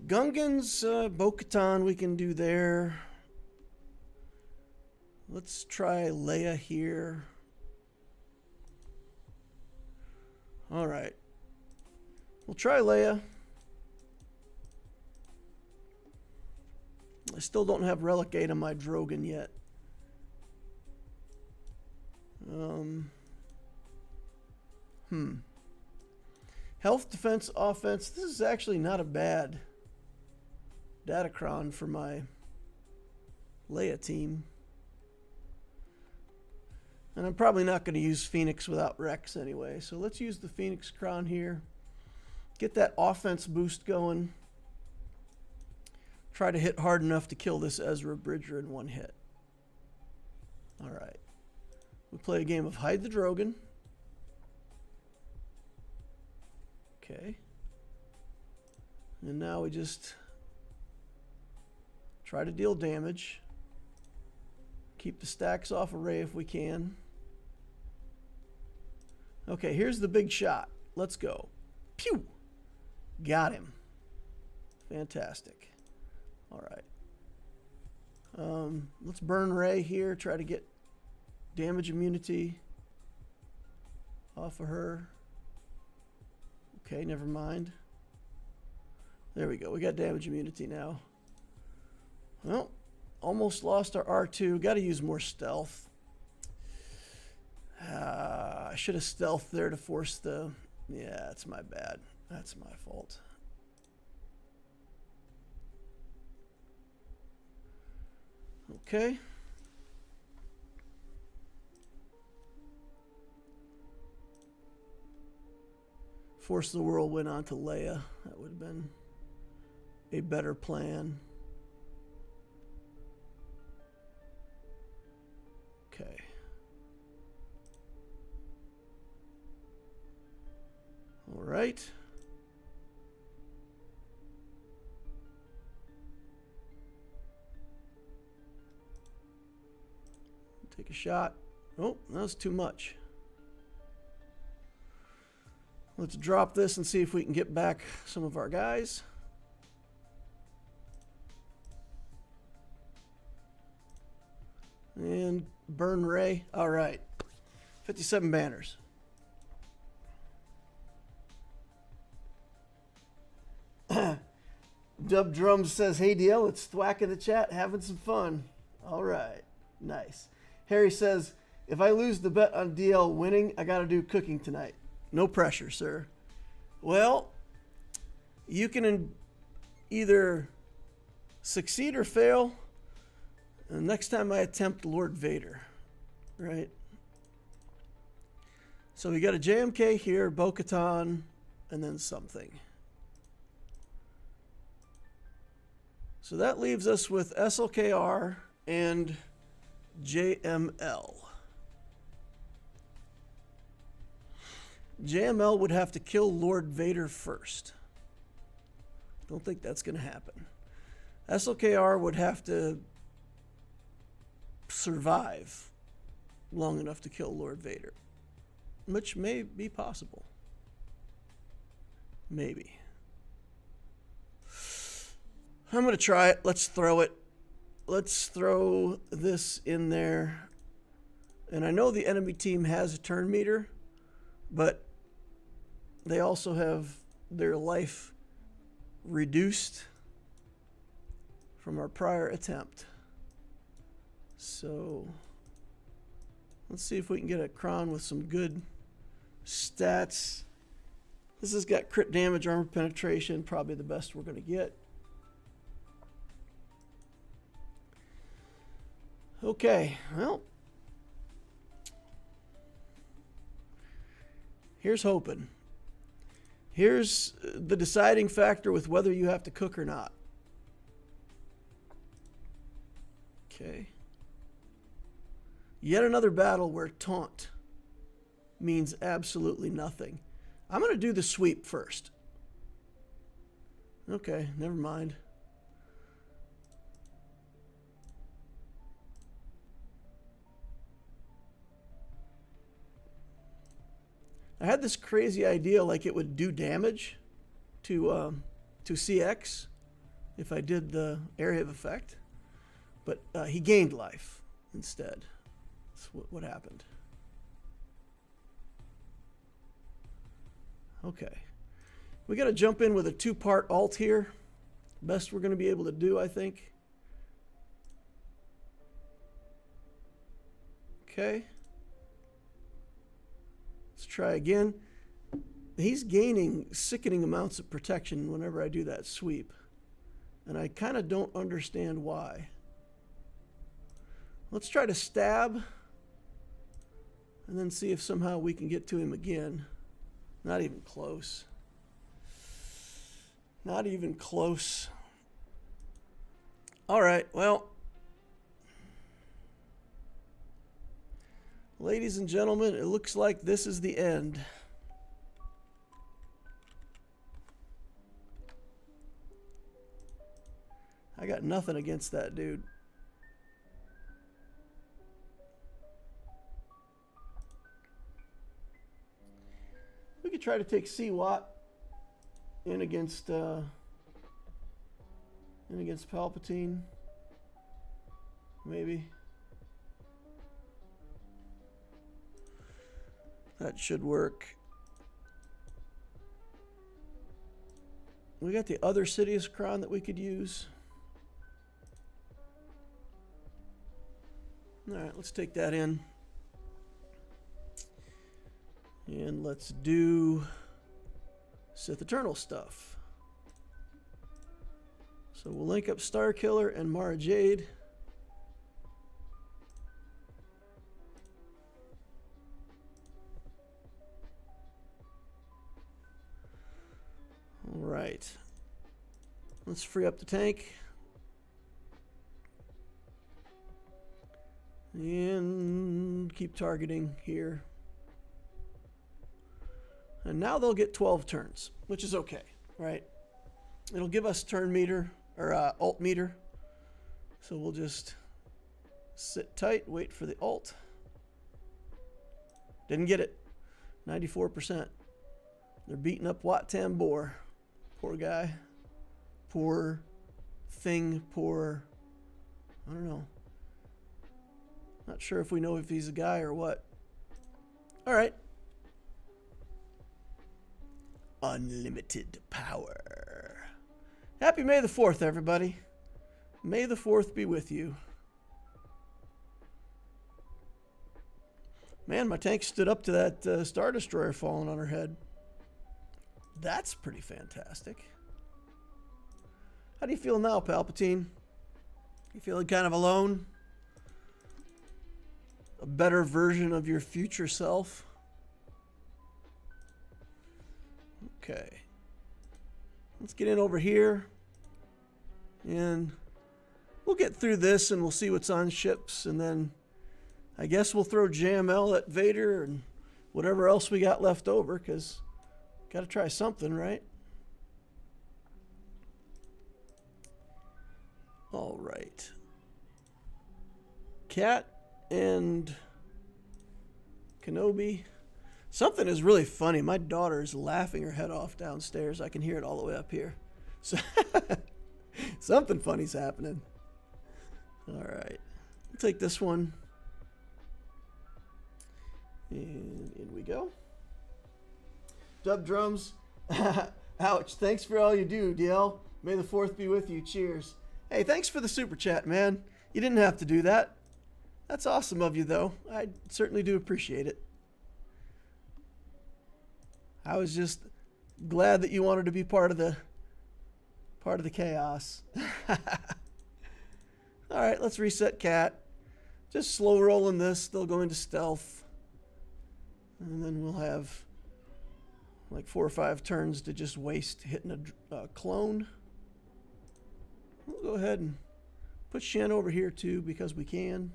Gungans, Bo-Katan we can do there. Let's try Leia here. All right. We'll try Leia. I still don't have Relic 8 on my Drogon yet. Health, defense, offense. This is actually not a bad Datacron for my Leia team. And I'm probably not going to use Phoenix without Rex anyway. So let's use the Phoenix Crown here. Get that offense boost going. Try to hit hard enough to kill this Ezra Bridger in one hit. All right. We play a game of Hide the Drogon. Okay. And now we just try to deal damage. Keep the stacks off array if we can. Okay, here's the big shot. Let's go. Pew! Got him. Fantastic. All right. Let's burn Ray here. Try to get damage immunity off of her. Okay, never mind. There we go. We got damage immunity now. Well, almost lost our R2. Got to use more stealth. I should have stealthed there to force the... Yeah, that's my bad. That's my fault. Okay. Force the whirlwind onto Leia. That would have been a better plan. Okay. All right. Take a shot. Oh, that was too much. Let's drop this and see if we can get back some of our guys. And burn Ray. All right. 57 banners. Dub Drums says, hey DL, it's Thwack in the chat, having some fun. All right. Nice. Harry says, if I lose the bet on DL winning, I got to do cooking tonight. No pressure, sir. Well, you can either succeed or fail. And next time I attempt Lord Vader, right? So we got a JMK here, Bo-Katan, and then something. So that leaves us with SLKR and JML. JML would have to kill Lord Vader first. Don't think that's going to happen. SLKR would have to survive long enough to kill Lord Vader, which may be possible. Maybe. I'm going to try it. Let's throw it. Let's throw this in there. And I know the enemy team has a turn meter, but they also have their life reduced from our prior attempt. So let's see if we can get a Kron with some good stats. This has got crit damage, armor penetration, probably the best we're going to get. Okay, well, here's hoping. Here's the deciding factor with whether you have to cook or not. Okay. Yet another battle where taunt means absolutely nothing. I'm going to do the sweep first. Okay, never mind. I had this crazy idea like it would do damage to CX if I did the area of effect, but he gained life instead. That's what happened. Okay. We got to jump in with a two-part alt here. Best we're going to be able to do, I think. Okay. Let's try again. He's gaining sickening amounts of protection whenever I do that sweep. And I kind of don't understand why. Let's try to stab and then see if somehow we can get to him again. Not even close. Not even close. All right, well, ladies and gentlemen, it looks like this is the end. I got nothing against that dude. We could try to take SWGOH in against Palpatine, maybe. That should work. We got the other Sidious Kron that we could use. All right, let's take that in. And let's do Sith Eternal stuff. So we'll link up Starkiller and Mara Jade. All right. Let's free up the tank. And keep targeting here. And now they'll get 12 turns, which is okay, right? It'll give us turn meter, or ult meter. So we'll just sit tight, wait for the ult. Didn't get it. 94%. They're beating up Wat Tambor. Poor guy. Poor thing. Poor... I don't know. Not sure if we know if he's a guy or what. All right. Unlimited power. Happy May the 4th, everybody. May the 4th be with you. Man, my tank stood up to that Star Destroyer falling on her head. That's pretty fantastic. How do you feel now, Palpatine? You feeling kind of alone? A better version of your future self? Okay. Let's get in over here. And we'll get through this and we'll see what's on ships. And then I guess we'll throw JML at Vader and whatever else we got left over, because got to try something, right? All right. Cat and Kenobi. Something is really funny. My daughter is laughing her head off downstairs. I can hear it all the way up here. So something funny's happening. All right. I'll take this one. And in we go. Dub drums. Ouch. Thanks for all you do, DL. May the 4th be with you. Cheers. Hey, thanks for the super chat, man. You didn't have to do that. That's awesome of you, though. I certainly do appreciate it. I was just glad that you wanted to be part of the chaos. All right, let's reset Cat. Just slow rolling this. They'll go into stealth. And then we'll have like 4 or 5 turns to just waste hitting a clone. We'll go ahead and put Shen over here too, because we can.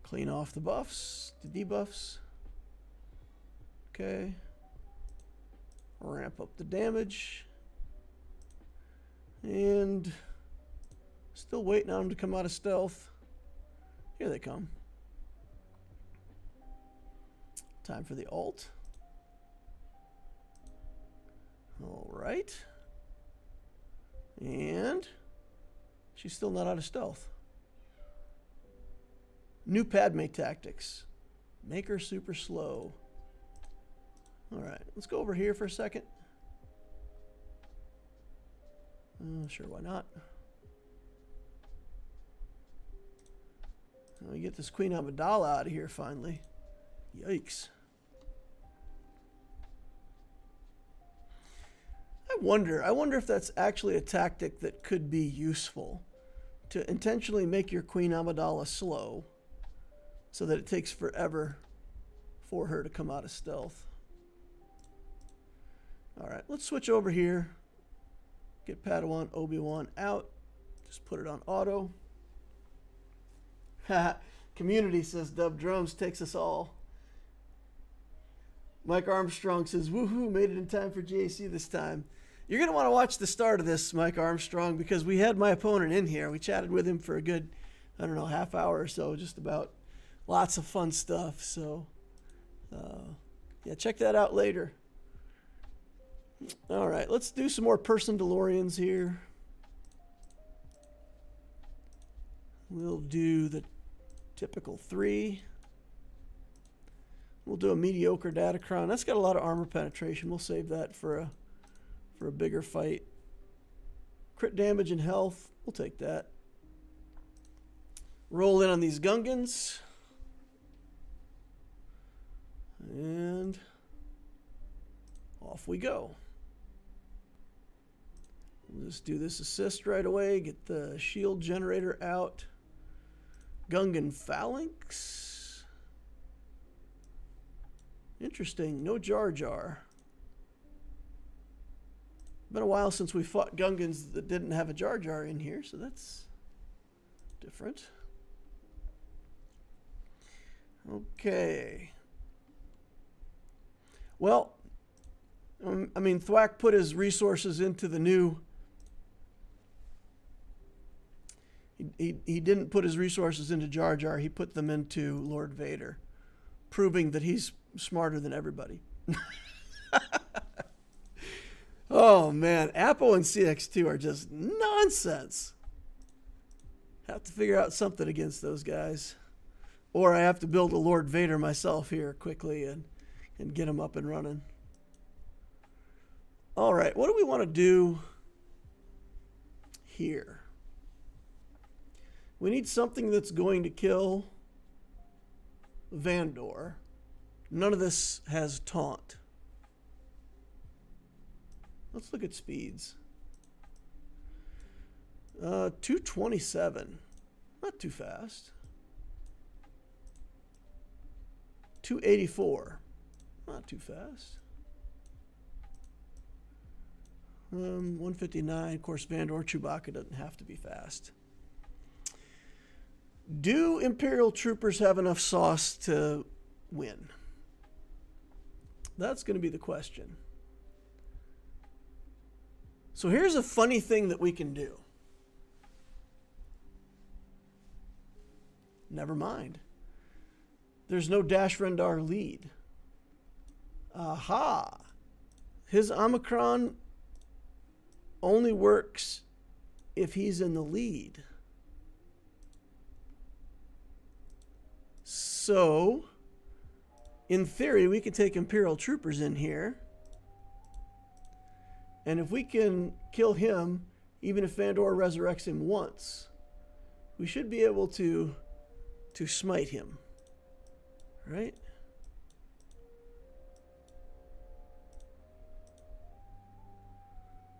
Clean off the buffs, the debuffs. Okay. Ramp up the damage. And still waiting on them to come out of stealth. Here they come. Time for the ult. All right. And she's still not out of stealth. New Padme tactics. Make her super slow. All right, let's go over here for a second. Sure, why not? Let me get this Queen Amidala out of here finally. Yikes. I wonder if that's actually a tactic that could be useful, to intentionally make your Queen Amidala slow so that it takes forever for her to come out of stealth. All right, let's switch over here. Get Padawan Obi-Wan out. Just put it on auto. Community says Dub Drums takes us all. Mike Armstrong says, woohoo, made it in time for GAC this time. You're going to want to watch the start of this, Mike Armstrong, because we had my opponent in here. We chatted with him for a good, I don't know, half hour or so, just about lots of fun stuff. So, yeah, check that out later. All right, let's do some more person DeLoreans here. We'll do the typical 3. We'll do a mediocre Datacron. That's got a lot of armor penetration. We'll save that for a bigger fight. Crit damage and health. We'll take that. Roll in on these Gungans. And off we go. We'll just do this assist right away. Get the shield generator out. Gungan Phalanx. Interesting. No Jar Jar. Been a while since we fought Gungans that didn't have a Jar Jar in here, so that's different. Okay. Well, I mean, Thwack put his resources into the new... He didn't put his resources into Jar Jar. He put them into Lord Vader, proving that he's smarter than everybody. Oh, man. Apo and CX2 are just nonsense. Have to figure out something against those guys. Or I have to build a Lord Vader myself here quickly and get him up and running. All right. What do we want to do here? We need something that's going to kill Vandor. None of this has taunt. Let's look at speeds. 227. Not too fast. 284. Not too fast. 159. Of course, Vandor Chewbacca doesn't have to be fast. Do Imperial troopers have enough sauce to win? That's going to be the question. So here's a funny thing that we can do. Never mind. There's no Dash Rendar lead. Aha! His Omicron only works if he's in the lead. So, in theory, we could take Imperial troopers in here. And if we can kill him, even if Vandor resurrects him once, we should be able to smite him. Right?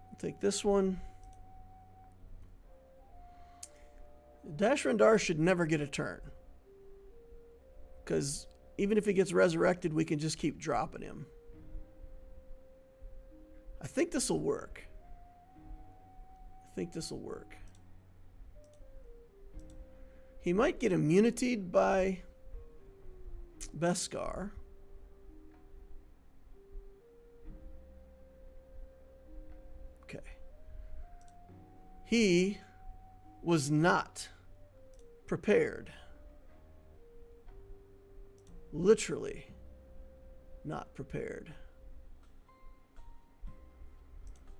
I'll take this one. Dash Rendar should never get a turn. Because even if he gets resurrected, we can just keep dropping him. I think this will work. He might get immunitied by Beskar. Okay. He was not prepared. Literally not prepared.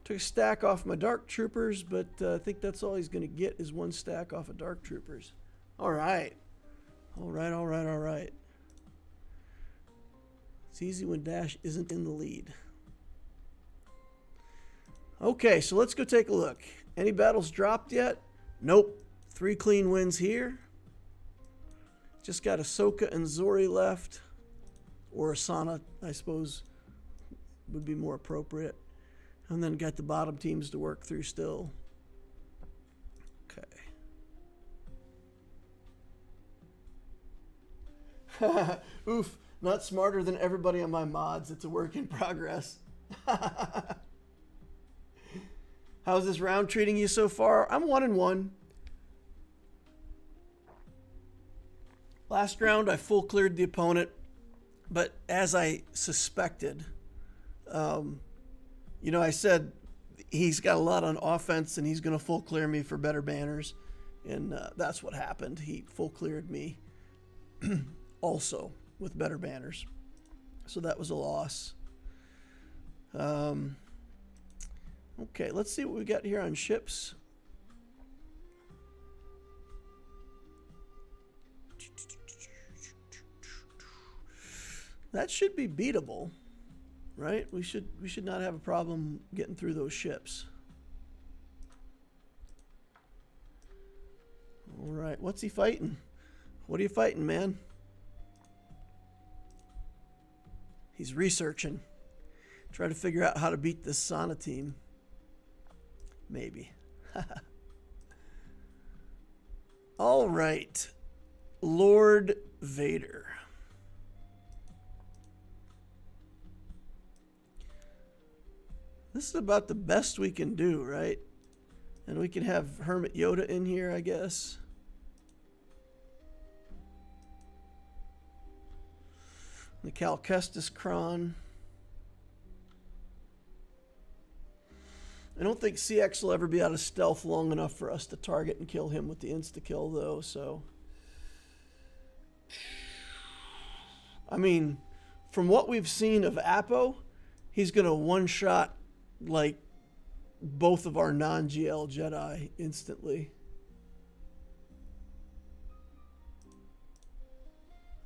Took a stack off my Dark Troopers, but I think that's all he's going to get is one stack off of Dark Troopers. All right. All right. It's easy when Dash isn't in the lead. Okay, so let's go take a look. Any battles dropped yet? Nope. 3 clean wins here. Just got Ahsoka and Zori left. Or Asana, I suppose, would be more appropriate. And then got the bottom teams to work through still. Okay. Oof, not smarter than everybody on my mods. It's a work in progress. How's this round treating you so far? I'm 1-1. Last round, I full cleared the opponent, but as I suspected, you know, I said he's got a lot on offense and he's going to full clear me for better banners, and that's what happened. He full cleared me also with better banners, so that was a loss. Okay, let's see what we got here on ships. That should be beatable, right? We should not have a problem getting through those ships. All right, what's he fighting? What are you fighting, man? He's researching. Try to figure out how to beat this Sauna team. Maybe. All right. Lord Vader. This is about the best we can do, right? And we can have Hermit Yoda in here, I guess. The Cal Kestis Kron. I don't think CX will ever be out of stealth long enough for us to target and kill him with the insta-kill, though, so... I mean, from what we've seen of Apo, he's going to one-shot, like, both of our non-GL Jedi instantly.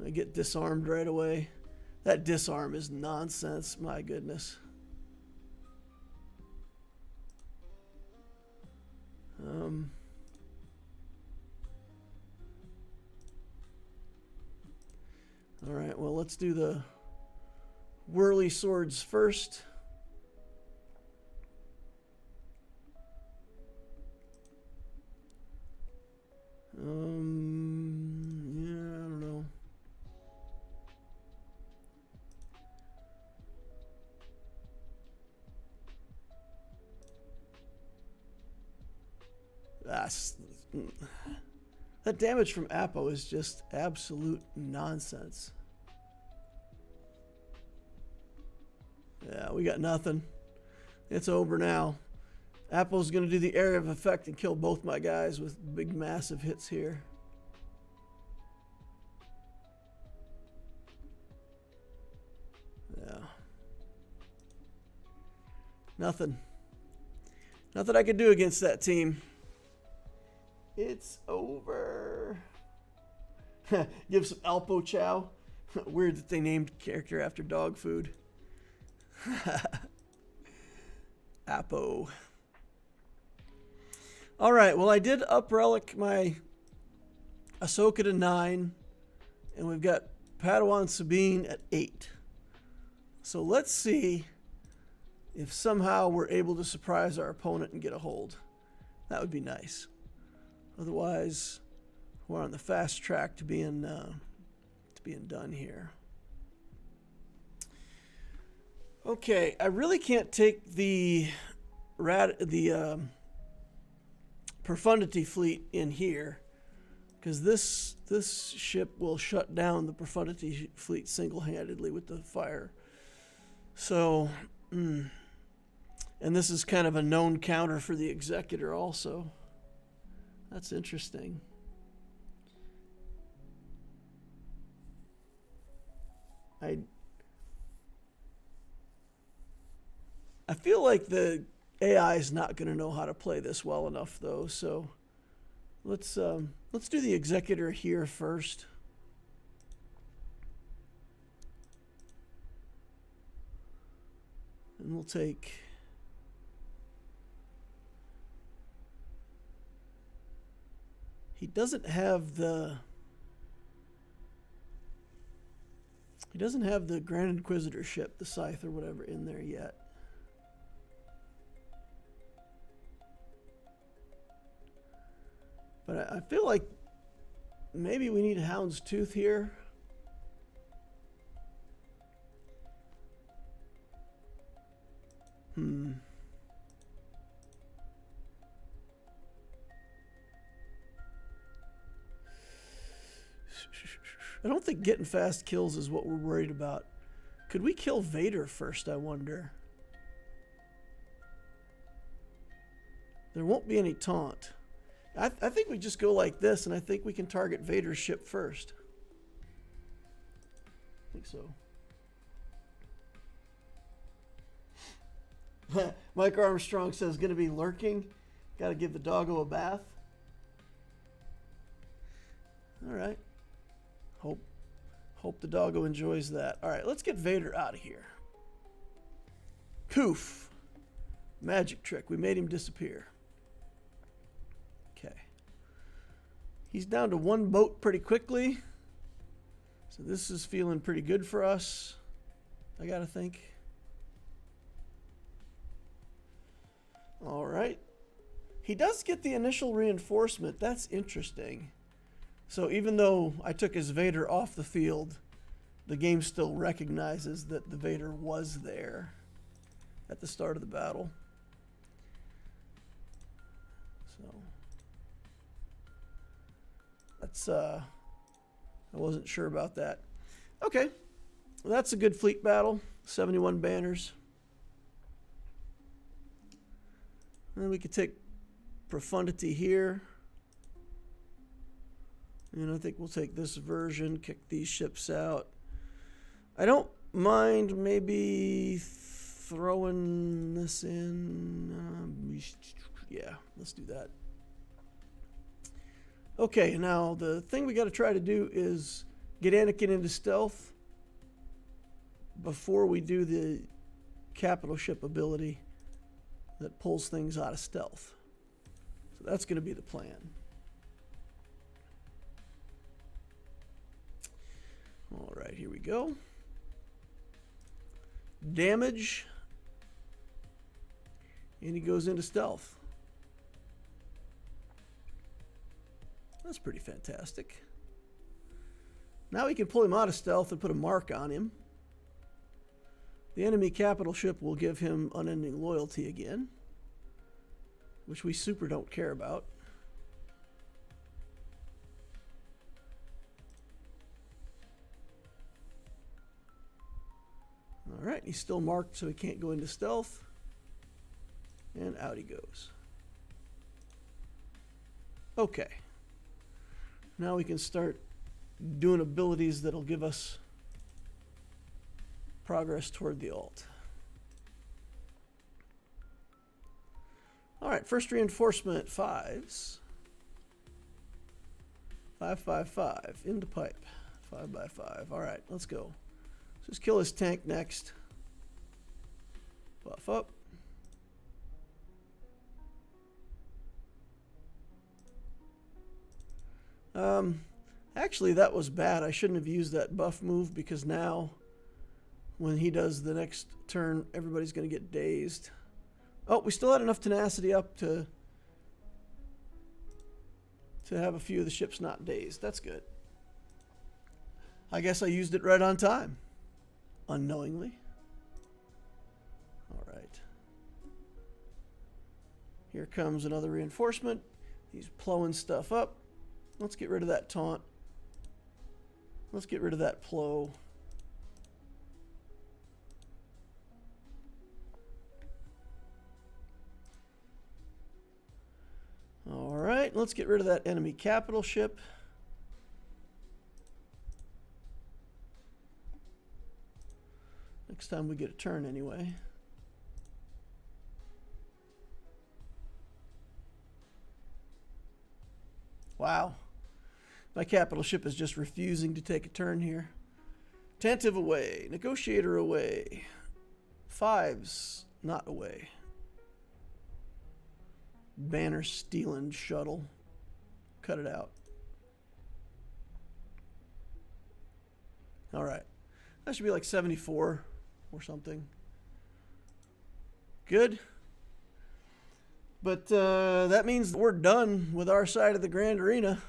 I get disarmed right away. That disarm is nonsense, my goodness. All right, well, let's do the whirly swords first. Yeah, I don't know. That damage from Apo is just absolute nonsense. Yeah, we got nothing. It's over now. Apo's going to do the area of effect and kill both my guys with big, massive hits here. Yeah. Nothing. Nothing I could do against that team. It's over. Give some Alpo Chow. Weird that they named character after dog food. Apo. All right, well, I did up relic my Ahsoka to 9, and we've got Padawan Sabine at 8. So let's see if somehow we're able to surprise our opponent and get a hold. That would be nice. Otherwise, we're on the fast track to being done here. Okay, I really can't take the Profundity fleet in here because this ship will shut down the Profundity fleet single-handedly with the fire. So, and this is kind of a known counter for the Executor also. That's interesting. I feel like the AI is not going to know how to play this well enough, though. So let's do the Executor here first. And we'll take... He doesn't have the Grand Inquisitor ship, the Scythe or whatever, in there yet. But I feel like maybe we need a Hound's Tooth here. I don't think getting fast kills is what we're worried about. Could we kill Vader first, I wonder? There won't be any taunt. I think we just go like this, and I think we can target Vader's ship first. I think so. Mike Armstrong says, going to be lurking. Got to give the doggo a bath. All right. Hope the doggo enjoys that. All right, let's get Vader out of here. Poof. Magic trick. We made him disappear. Okay. He's down to one boat pretty quickly. So this is feeling pretty good for us, I gotta think. All right. He does get the initial reinforcement. That's interesting. So even though I took his Vader off the field, the game still recognizes that the Vader was there at the start of the battle. So that's I wasn't sure about that. Okay. Well, that's a good fleet battle. 71 banners. And then we could take Profundity here. And I think we'll take this version, kick these ships out. I don't mind maybe throwing this in. Yeah, let's do that. Okay, now the thing we got to try to do is get Anakin into stealth before we do the capital ship ability that pulls things out of stealth. So that's going to be the plan. All right, here we go. Damage. And he goes into stealth. That's pretty fantastic. Now we can pull him out of stealth and put a mark on him. The enemy capital ship will give him unending loyalty again, which we super don't care about. All right, he's still marked so he can't go into stealth. And out he goes. Okay. Now we can start doing abilities that'll give us progress toward the alt. All right, first reinforcement, 5s. 5, 5, 5, into pipe. 5 by 5. All right, let's go. Let's just kill his tank next. Buff up. Actually, that was bad. I shouldn't have used that buff move because now when he does the next turn, everybody's going to get dazed. Oh, we still had enough tenacity up to have a few of the ships not dazed. That's good. I guess I used it right on time. Unknowingly. All right. Here comes another reinforcement. He's plowing stuff up. Let's get rid of that taunt. Let's get rid of that plow. All right, let's get rid of that enemy capital ship. Next time we get a turn anyway. Wow. My capital ship is just refusing to take a turn here. Tantive away. Negotiator away. 5s not away. Banner stealing shuttle. Cut it out. All right. That should be like 74 or something. Good. But that means we're done with our side of the Grand Arena.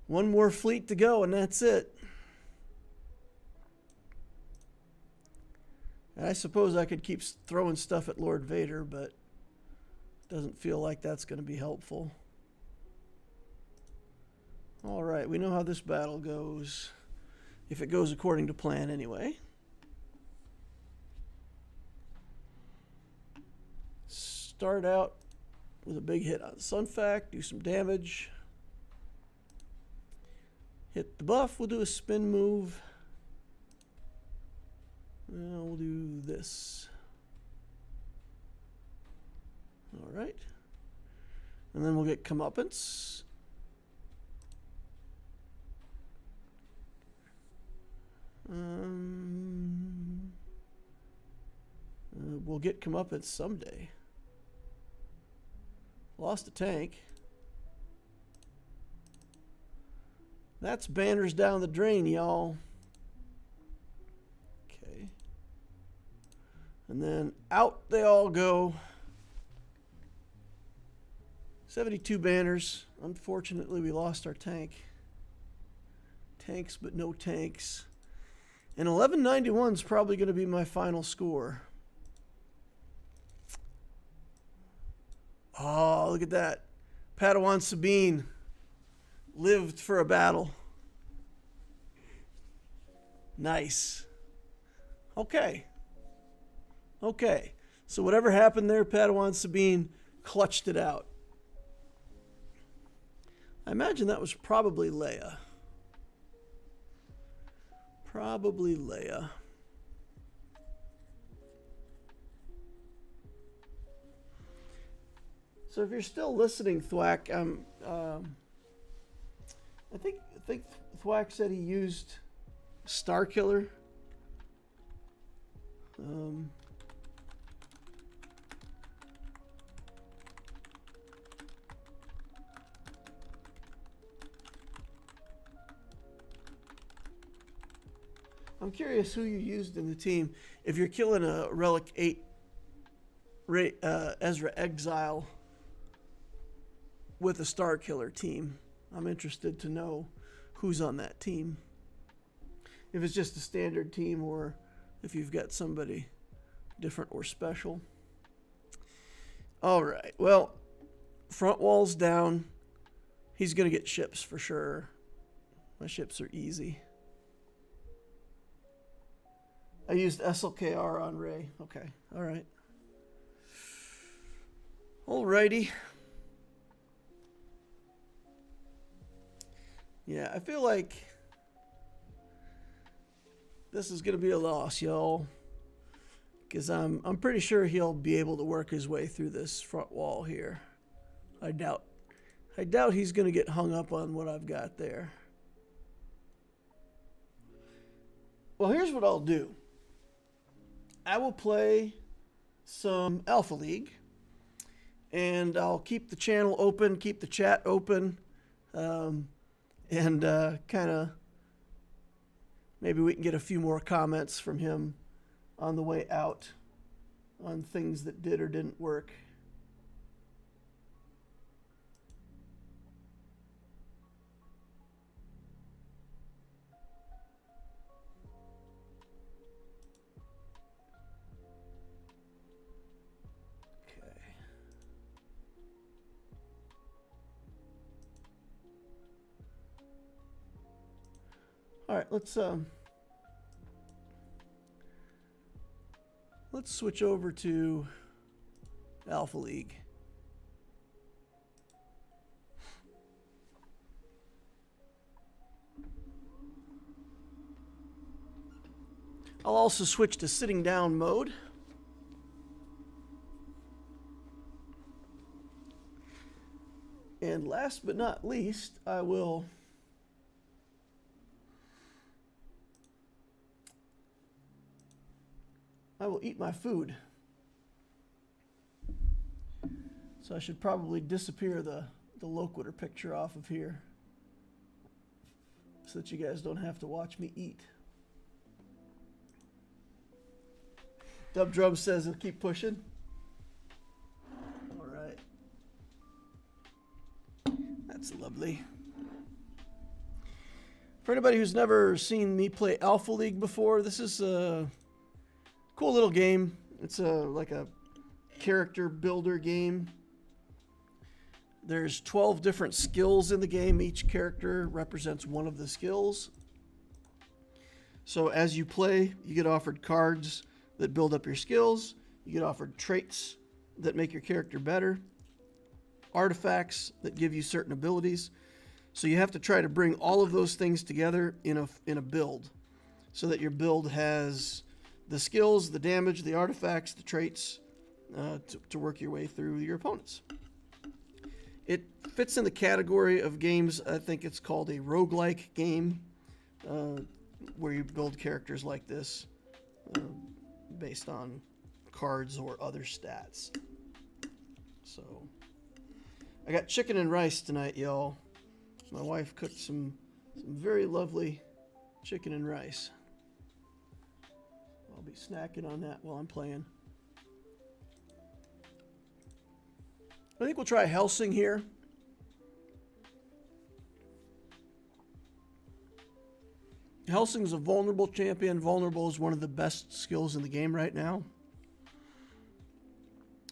One more fleet to go, and that's it. And I suppose I could keep throwing stuff at Lord Vader, but it doesn't feel like that's going to be helpful. All right, we know how this battle goes. If it goes according to plan anyway. Start out with a big hit on Thwack, do some damage. Hit the buff, we'll do a spin move. Now we'll do this. All right. And then we'll get comeuppance. We'll get comeuppance someday. Lost a tank. That's banners down the drain, y'all. Okay. And then out they all go. 72 banners. Unfortunately, we lost our tank. Tanks, but no tanks. And 1191 is probably going to be my final score. Oh, look at that. Padawan Sabine lived for a battle. Nice. Okay. Okay. So whatever happened there, Padawan Sabine clutched it out. I imagine that was probably Leia. Probably Leia. So if you're still listening, Thwack, I think Thwack said he used Star Killer. I'm curious who you used in the team. If you're killing a Relic 8 Ezra Exile with a Star Killer team, I'm interested to know who's on that team. If it's just a standard team or if you've got somebody different or special. All right, well, front wall's down. He's going to get ships for sure. My ships are easy. I used SLKR on Ray. Okay, all right. Alrighty. Yeah, I feel like this is gonna be a loss, y'all, because I'm pretty sure he'll be able to work his way through this front wall here. I doubt he's gonna get hung up on what I've got there. Well, here's what I'll do. I will play some Alpha League, and I'll keep the channel open, keep the chat open, and kind of maybe we can get a few more comments from him on the way out on things that did or didn't work. All right, let's switch over to Alpha League. I'll also switch to sitting down mode. And last but not least, I will eat my food. So I should probably disappear the Loquitur picture off of here so that you guys don't have to watch me eat. Dub Drum says he'll keep pushing. All right. That's lovely. For anybody who's never seen me play Alpha League before, this is Cool little game. It's like a character builder game. There's 12 different skills in the game. Each character represents one of the skills. So as you play, you get offered cards that build up your skills. You get offered traits that make your character better. Artifacts that give you certain abilities. So you have to try to bring all of those things together in a build, so that your build has the skills, the damage, the artifacts, the traits to work your way through your opponents. It fits in the category of games, I think it's called a roguelike game, where you build characters like this based on cards or other stats. So, I got chicken and rice tonight, y'all. My wife cooked some very lovely chicken and rice. I'll be snacking on that while I'm playing. I think we'll try Helsing here. Helsing's a vulnerable champion. Vulnerable is one of the best skills in the game right now.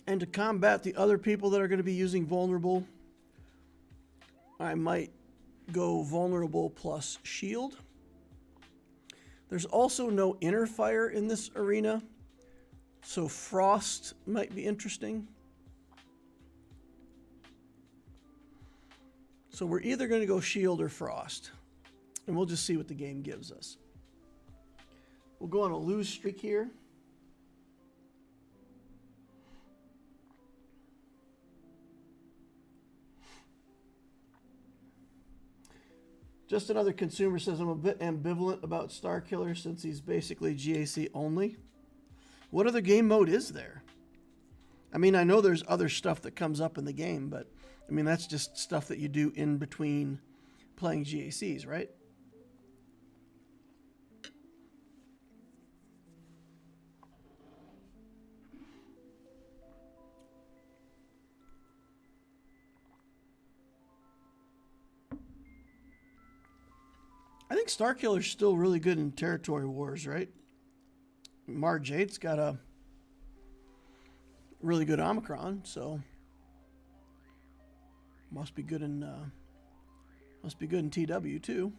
And to combat the other people that are going to be using vulnerable, I might go vulnerable plus shield. There's also no inner fire in this arena, so frost might be interesting. So we're either going to go shield or frost, and we'll just see what the game gives us. We'll go on a lose streak here. Just another consumer says, I'm a bit ambivalent about Starkiller since he's basically GAC only. What other game mode is there? I mean, I know there's other stuff that comes up in the game, but I mean, that's just stuff that you do in between playing GACs, right? I think Starkiller's still really good in territory wars, right? Mar Jade's got a really good Omicron, so must be good in TW too.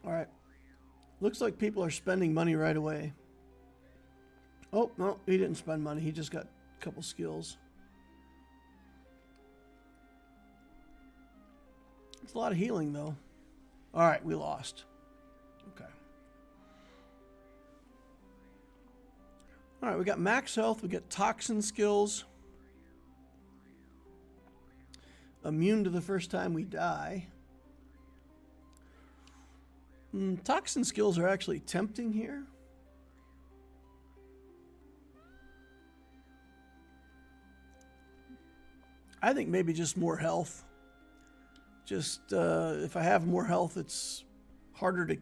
All right. Looks like people are spending money right away. Oh, no, he didn't spend money. He just got a couple skills. It's a lot of healing, though. All right, we lost. Okay. All right, we got max health. We got toxin skills. Immune to the first time we die. Toxin skills are actually tempting here. I think maybe just more health. Just if I have more health, it's harder to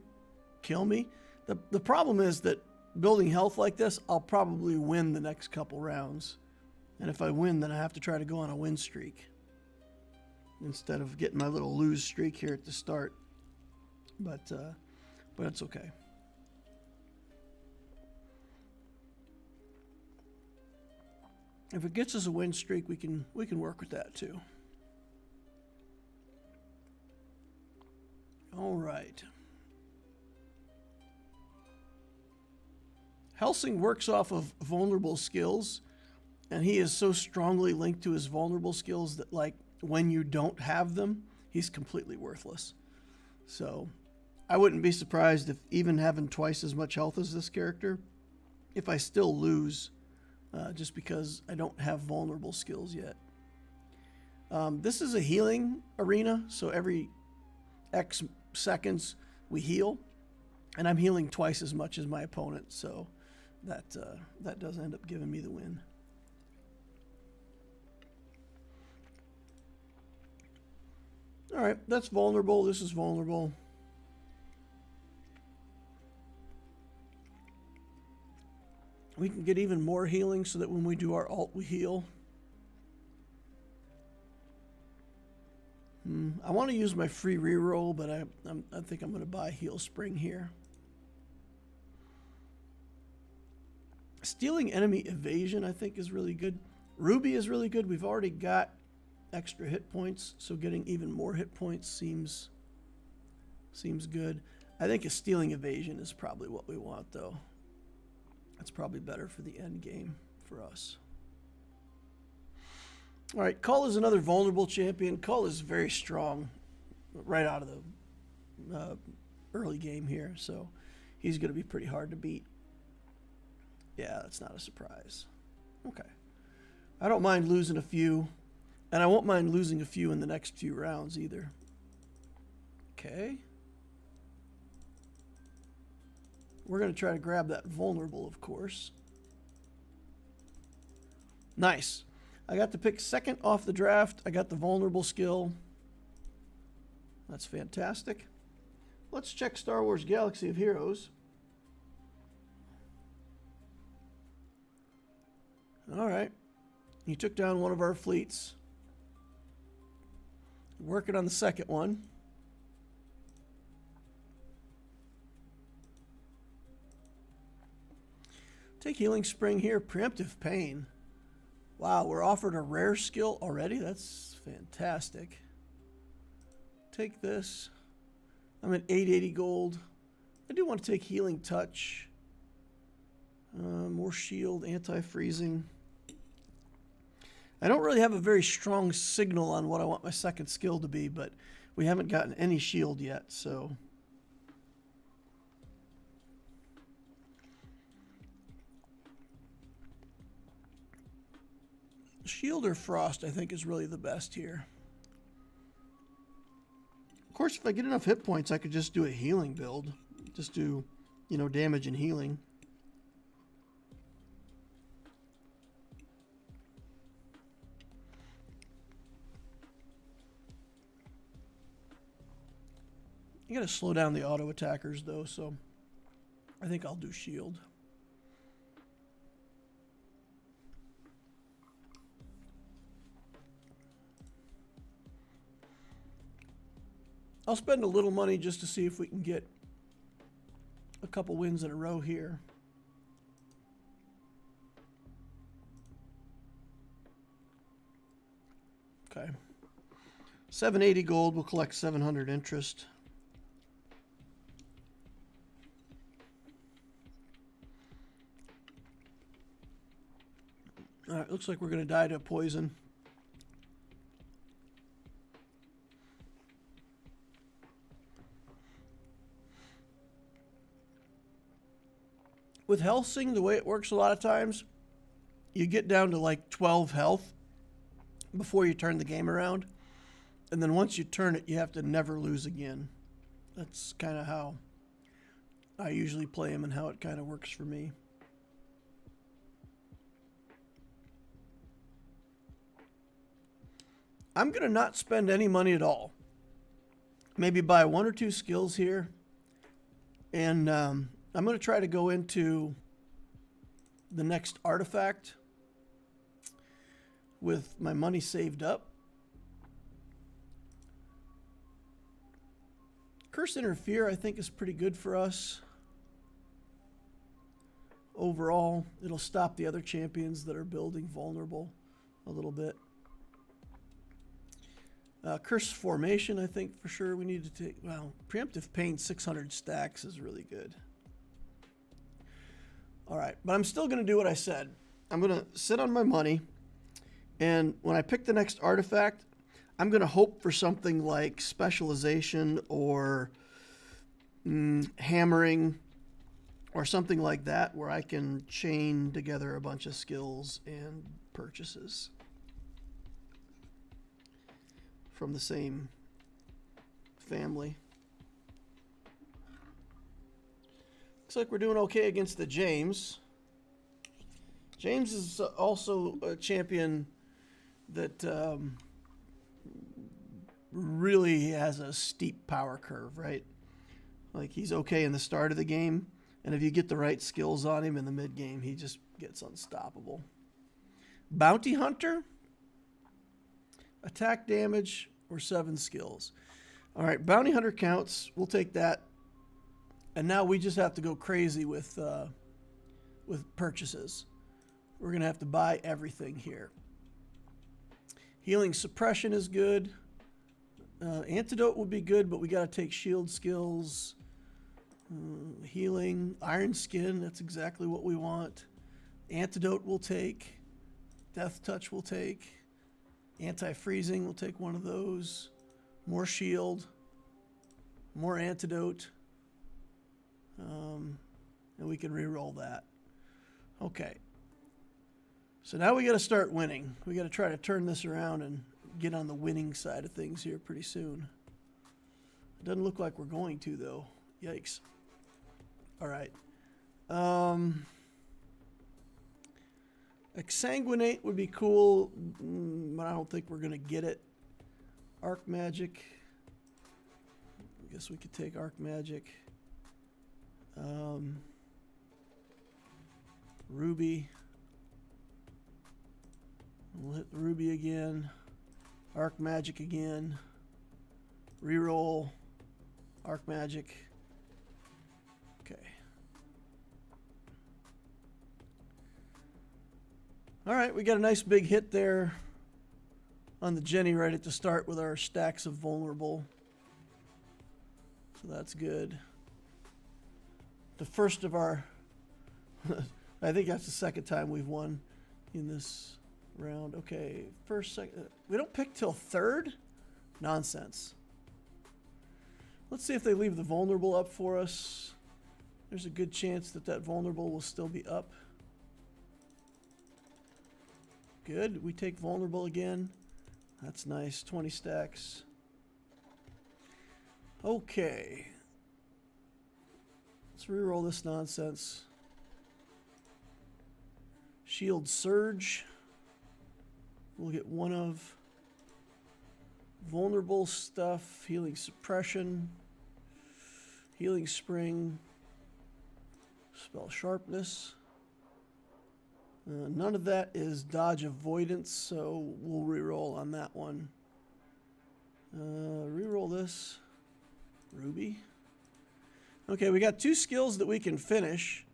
kill me. The problem is that building health like this, I'll probably win the next couple rounds. And if I win, then I have to try to go on a win streak instead of getting my little lose streak here at the start. But it's okay. If it gets us a win streak, we can work with that too. All right. Helsing works off of vulnerable skills, and he is so strongly linked to his vulnerable skills that, like, when you don't have them, he's completely worthless. So I wouldn't be surprised if, even having twice as much health as this character, if I still lose, just because I don't have vulnerable skills yet. This is a healing arena, so every X seconds we heal, and I'm healing twice as much as my opponent, so that does end up giving me the win. All right, that's vulnerable. This is vulnerable. We can get even more healing so that when we do our ult, we heal. I want to use my free reroll, but I think I'm going to buy Heal Spring here. Stealing enemy evasion, I think, is really good. Ruby is really good. We've already got extra hit points, so getting even more hit points seems good. I think a stealing evasion is probably what we want, though. That's probably better for the end game for us. All right, Cull is another vulnerable champion. Cull is very strong right out of the early game here, so he's going to be pretty hard to beat. Yeah, that's not a surprise. Okay. I don't mind losing a few, and I won't mind losing a few in the next few rounds either. Okay. We're going to try to grab that vulnerable, of course. Nice. I got to pick second off the draft. I got the vulnerable skill. That's fantastic. Let's check Star Wars Galaxy of Heroes. All right. He took down one of our fleets. Working on the second one. Take Healing Spring here. Preemptive Pain. Wow, we're offered a rare skill already? That's fantastic. Take this. I'm at 880 gold. I do want to take Healing Touch. More shield, anti-freezing. I don't really have a very strong signal on what I want my second skill to be, but we haven't gotten any shield yet, so... Shield or Frost, I think, is really the best here. Of course, if I get enough hit points, I could just do a healing build. Just do, you know, damage and healing. You gotta slow down the auto attackers, though, so I think I'll do shield. I'll spend a little money just to see if we can get a couple wins in a row here. Okay. 780 gold, we'll collect 700 interest. All right, looks like we're going to die to a poison. With Helsing, the way it works a lot of times, you get down to like 12 health before you turn the game around. And then once you turn it, you have to never lose again. That's kind of how I usually play him and how it kind of works for me. I'm going to not spend any money at all. Maybe buy one or two skills here. And I'm going to try to go into the next artifact with my money saved up. Curse Interfere, I think, is pretty good for us. Overall, it'll stop the other champions that are building vulnerable a little bit. Curse Formation, I think, for sure we need to take. Well, Preemptive Pain 600 stacks is really good. All right, but I'm still going to do what I said. I'm going to sit on my money, and when I pick the next artifact, I'm going to hope for something like Specialization or Hammering or something like that where I can chain together a bunch of skills and purchases from the same family. Looks like we're doing okay against the James. James is also a champion that really has a steep power curve, right? Like, he's okay in the start of the game, and if you get the right skills on him in the mid game, he just gets unstoppable. Bounty Hunter, attack damage, or 7 skills. All right, bounty hunter counts. We'll take that. And now we just have to go crazy with purchases. We're going to have to buy everything here. Healing suppression is good. Antidote would be good, but we got to take shield skills. Healing, iron skin, that's exactly what we want. Antidote we'll take. Death touch we'll take. Anti-freezing, we'll take one of those. More shield. More antidote. And we can re-roll that. Okay. So now we got to start winning. We got to try to turn this around and get on the winning side of things here pretty soon. It doesn't look like we're going to, though. Yikes. All right. Exsanguinate would be cool, but I don't think we're going to get it. Arc Magic. I guess we could take Arc Magic. Ruby. We'll hit the Ruby again. Arc Magic again. Reroll. Arc Magic. Okay. All right, we got a nice big hit there on the Jenny right at the start with our stacks of vulnerable. So that's good. The first of our... I think that's the second time we've won in this round. Okay, first, second. We don't pick till third? Nonsense. Let's see if they leave the vulnerable up for us. There's a good chance that that vulnerable will still be up. Good. We take vulnerable again. That's nice. 20 stacks. Okay. Let's reroll this nonsense. Shield Surge. We'll get one of. Vulnerable stuff. Healing Suppression. Healing Spring. Spell Sharpness. None of that is Dodge Avoidance, so we'll reroll on that one. Reroll this. Ruby. Okay, we got 2 skills that we can finish.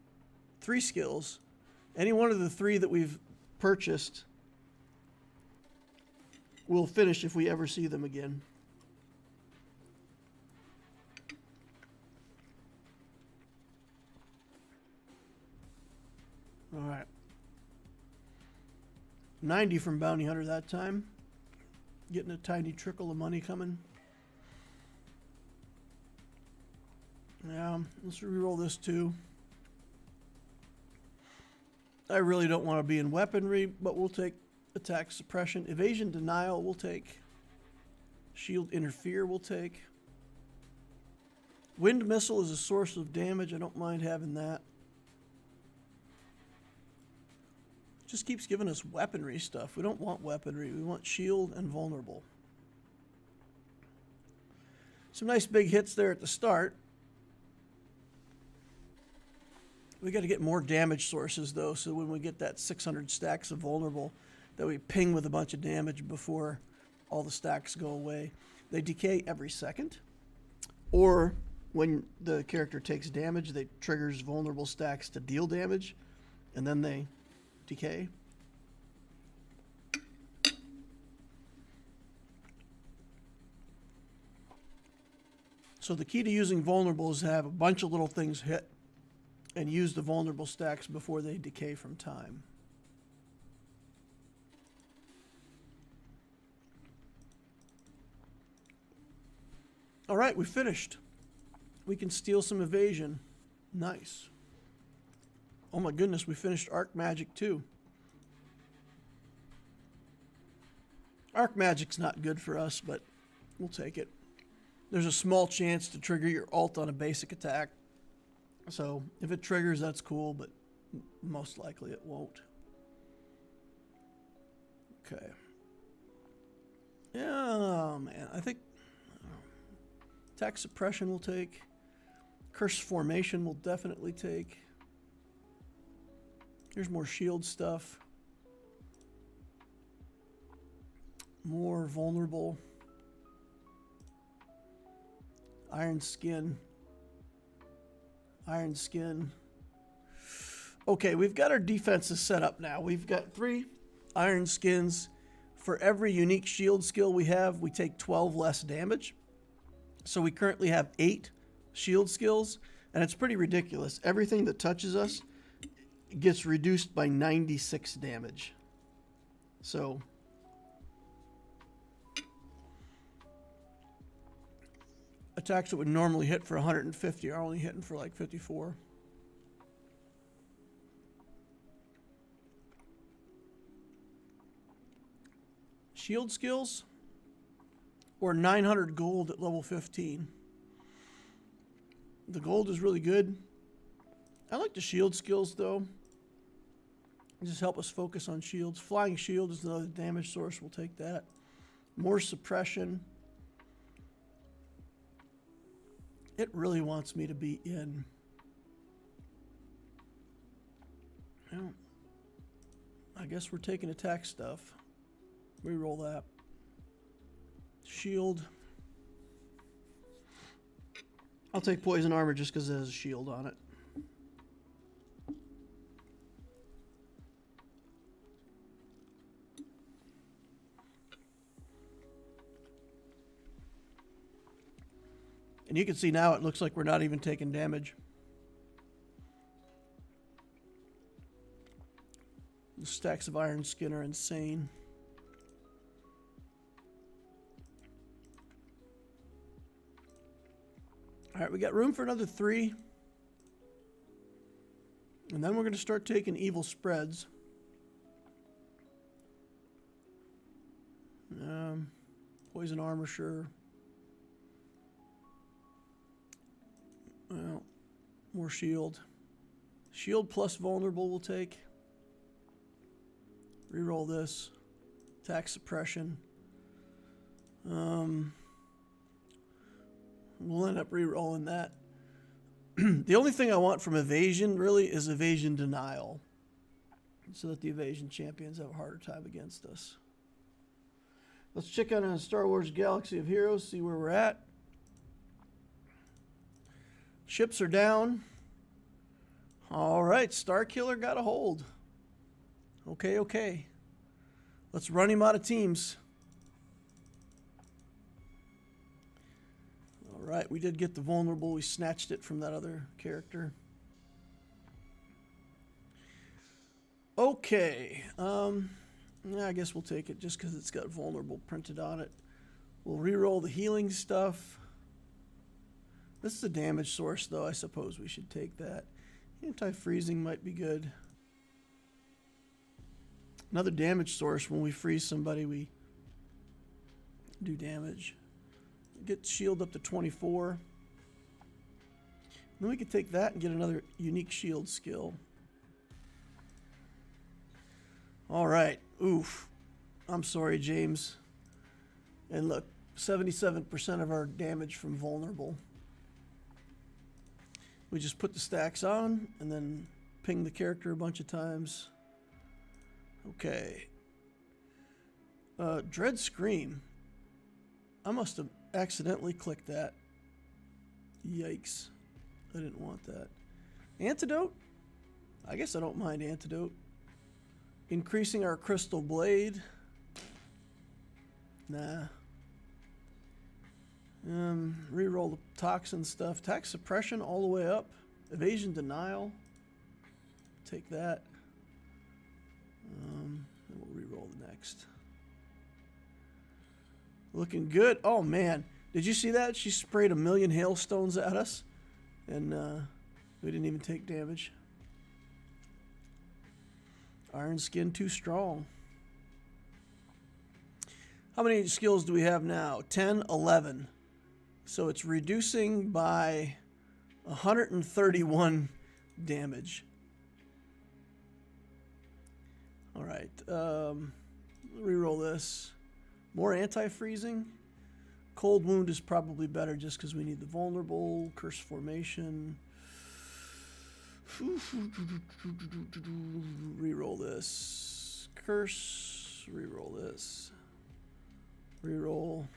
3 skills. Any one of the 3 that we've purchased we'll finish if we ever see them again. All right. 90 from Bounty Hunter that time. Getting a tiny trickle of money coming. Yeah, let's reroll this too. I really don't want to be in weaponry, but we'll take attack suppression. Evasion denial we'll take. Shield interfere we'll take. Wind missile is a source of damage. I don't mind having that. Just keeps giving us weaponry stuff. We don't want weaponry. We want shield and vulnerable. Some nice big hits there at the start. We got to get more damage sources though, so when we get that 600 stacks of vulnerable, that we ping with a bunch of damage before all the stacks go away. They decay every second, or when the character takes damage, they triggers vulnerable stacks to deal damage, and then they decay. So the key to using vulnerable is to have a bunch of little things hit and use the vulnerable stacks before they decay from time. All right, we finished. We can steal some evasion. Nice. Oh my goodness, we finished Arc Magic too. Arc Magic's not good for us, but we'll take it. There's a small chance to trigger your ult on a basic attack. So if it triggers, that's cool, but most likely it won't. Okay. Yeah, man, I think attack suppression will take. Curse formation will definitely take. Here's more shield stuff. More vulnerable. Iron Skin. Iron Skin. Okay, we've got our defenses set up now. We've got 3 Iron Skins. For every unique shield skill we have, we take 12 less damage. So we currently have 8 shield skills, and it's pretty ridiculous. Everything that touches us gets reduced by 96 damage. So attacks that would normally hit for 150 are only hitting for like 54. Shield skills, or 900 gold at level 15. The gold is really good. I like the shield skills though. Just help us focus on shields. Flying shield is another damage source. We'll take that. More suppression. It really wants me to be in. Well, I guess we're taking attack stuff. Reroll that. Shield. I'll take poison armor just because it has a shield on it. And you can see now it looks like we're not even taking damage. The stacks of iron skin are insane. All right, we got room for another 3. And then we're going to start taking evil spreads. Poison armor, sure. Well, more shield. Shield plus vulnerable we'll take. Reroll this. Attack suppression. We'll end up re-rolling that. The only thing I want from evasion, really, is evasion denial. So that the evasion champions have a harder time against us. Let's check out on Star Wars Galaxy of Heroes, see where we're at. Ships are down. Alright, Starkiller got a hold. Okay, okay. Let's run him out of teams. Alright, we did get the vulnerable. We snatched it from that other character. Okay. Yeah, I guess we'll take it just because it's got vulnerable printed on it. We'll reroll the healing stuff. This is a damage source, though. I suppose we should take that. Anti-freezing might be good. Another damage source. When we freeze somebody, we do damage. Get shield up to 24. Then we could take that and get another unique shield skill. All right. Oof. I'm sorry, James. And look, 77% of our damage from vulnerable. We just put the stacks on and then ping the character a bunch of times. Okay. Dread Scream. I must have accidentally clicked that. Yikes. I didn't want that. Antidote? I guess I don't mind Antidote. Increasing our Crystal Blade. Nah. Reroll the toxin stuff. Attack suppression all the way up. Evasion denial. Take that. Then we'll reroll the next. Looking good. Oh man, did you see that? She sprayed 1,000,000 hailstones at us, and we didn't even take damage. Iron Skin too strong. How many skills do we have now? 10, 11. So it's reducing by 131 damage. All right. Reroll this. More anti-freezing. Cold Wound is probably better just because we need the vulnerable. Curse Formation. Reroll this. Curse. Reroll this. Reroll.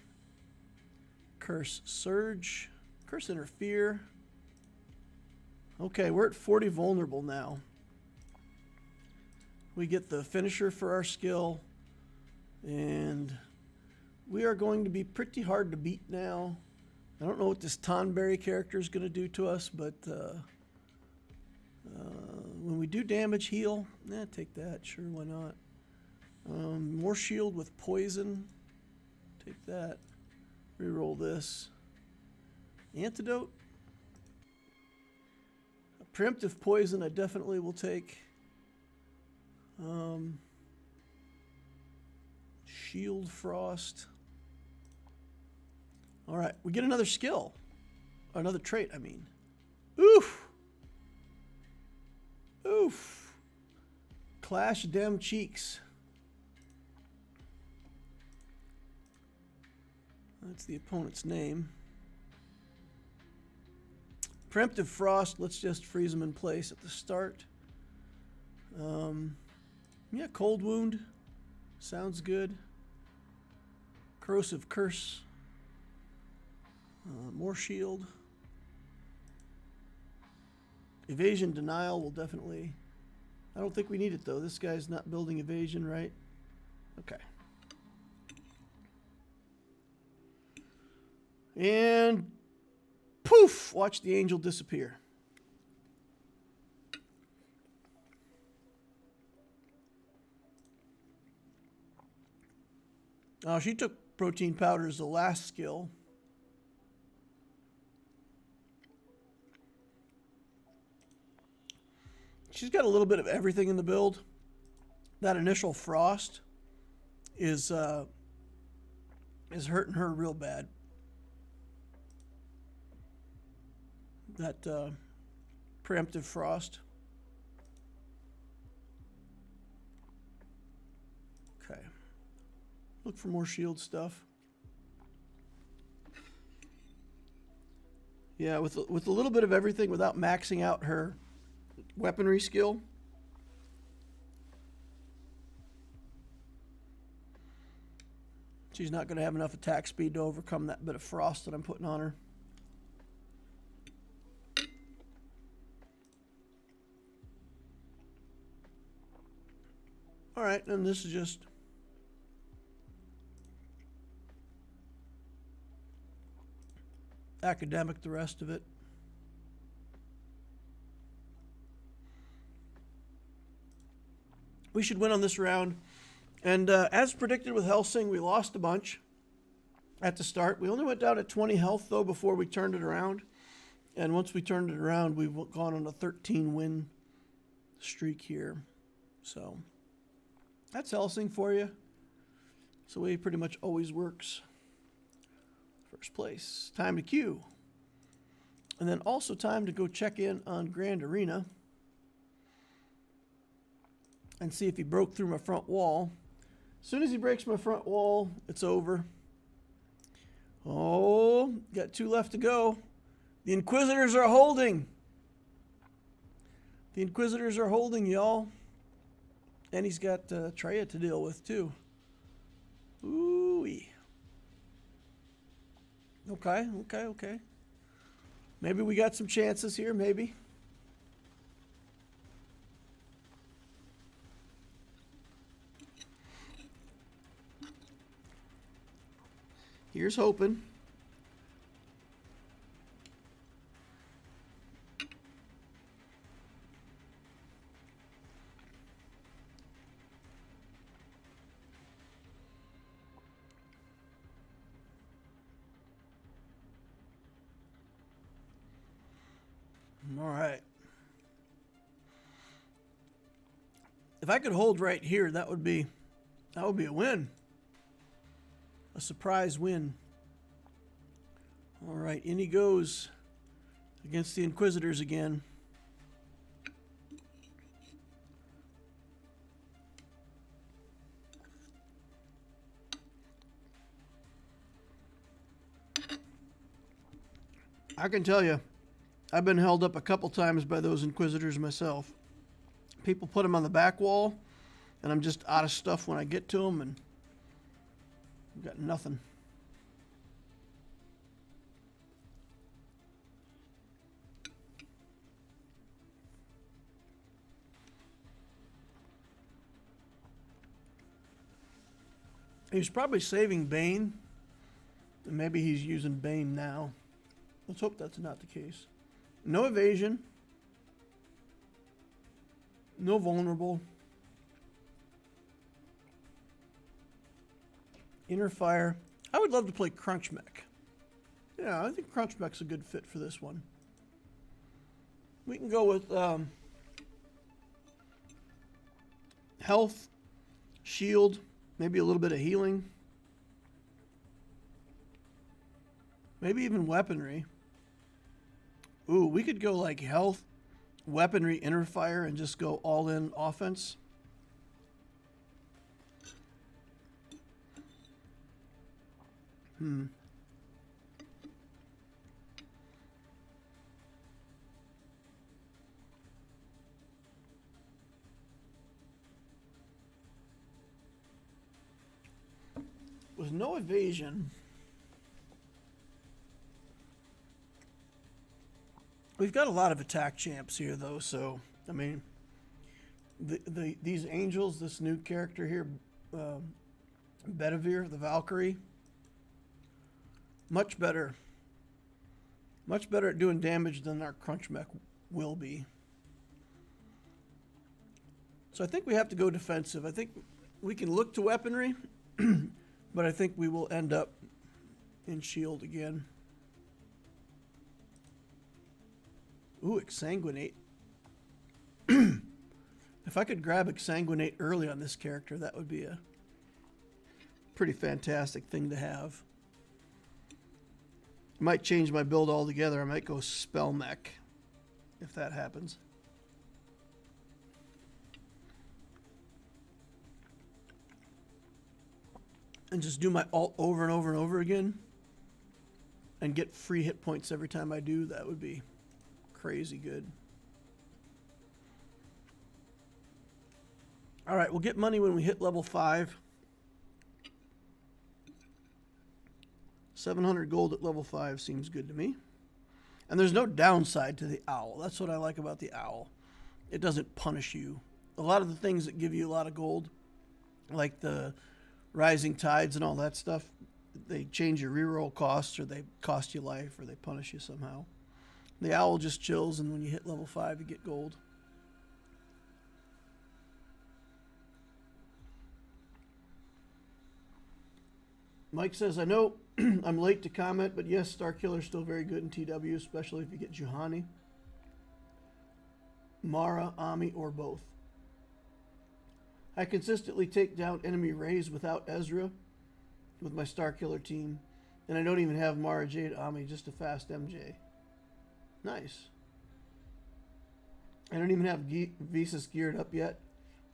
Curse Surge. Curse Interfere. Okay, we're at 40 vulnerable now. We get the finisher for our skill. And we are going to be pretty hard to beat now. I don't know what this Tonberry character is going to do to us, but when we do damage, heal. Take that. Sure, why not? More shield with poison. Take that. Reroll this. Antidote. Preemptive poison I definitely will take. Shield Frost. All right, we get another skill. Another trait, I mean. Oof. Oof. Clash Dem Cheeks. That's the opponent's name. Preemptive Frost, let's just freeze them in place at the start. Yeah, Cold Wound. Sounds good. Corrosive Curse. More shield. Evasion Denial will definitely... I don't think we need it, though. This guy's not building evasion, right? Okay. And... poof! Watch the angel disappear. She took protein powder as the last skill. She's got a little bit of everything in the build. That initial frost is hurting her real bad. That preemptive frost. Okay. Look for more shield stuff. Yeah, with a little bit of everything without maxing out her weaponry skill. She's not going to have enough attack speed to overcome that bit of frost that I'm putting on her. All right, and this is just academic, the rest of it. We should win on this round. And as predicted with Helsing, we lost a bunch at the start. We only went down to 20 health, though, before we turned it around. And once we turned it around, we've gone on a 13-win streak here. So that's Helsing for you. It's the way it pretty much always works. First place. Time to queue. And then also time to go check in on Grand Arena and see if he broke through my front wall. As soon as he breaks my front wall, it's over. Oh, got 2 left to go. The Inquisitors are holding. The Inquisitors are holding, y'all. And he's got Treya to deal with, too. Ooh-wee. Okay. Maybe we got some chances here, maybe. Here's hoping. All right. If I could hold right here, that would be a win. A surprise win. All right, in he goes against the Inquisitors again. I can tell you, I've been held up a couple times by those Inquisitors myself. People put them on the back wall, and I'm just out of stuff when I get to them, and I've got nothing. He was probably saving Bane. And maybe he's using Bane now. Let's hope that's not the case. No evasion. No vulnerable. Inner fire. I would love to play Crunch Mech. Yeah, I think Crunch Mech's a good fit for this one. We can go with health, shield, maybe a little bit of healing. Maybe even weaponry. Ooh, we could go like health, weaponry, inner fire, and just go all in offense. With no evasion, we've got a lot of attack champs here, though. So, I mean, these angels, this new character here, Bedivere, the Valkyrie, much better at doing damage than our Crunch Mech will be. So I think we have to go defensive. I think we can look to weaponry, but I think we will end up in shield again. Ooh, Exsanguinate. If I could grab Exsanguinate early on this character, that would be a pretty fantastic thing to have. I might change my build altogether. I might go Spell Mech if that happens. And just do my alt over and over and over again and get free hit points every time I do. That would be crazy good. All right, we'll get money when we hit level 5. 700 gold at level 5 seems good to me. And there's no downside to the owl. That's what I like about the owl. It doesn't punish you. A lot of the things that give you a lot of gold, like the rising tides and all that stuff, they change your reroll costs, or they cost you life, or they punish you somehow. The owl just chills, and when you hit level 5, you get gold. Mike says, I know I'm late to comment, but yes, Starkiller's still very good in TW, especially if you get Juhani, Mara, Ami, or both. I consistently take down enemy Rays without Ezra with my Starkiller team, and I don't even have Mara, Jade, Ami, just a fast MJ. Nice. I don't even have Visas geared up yet,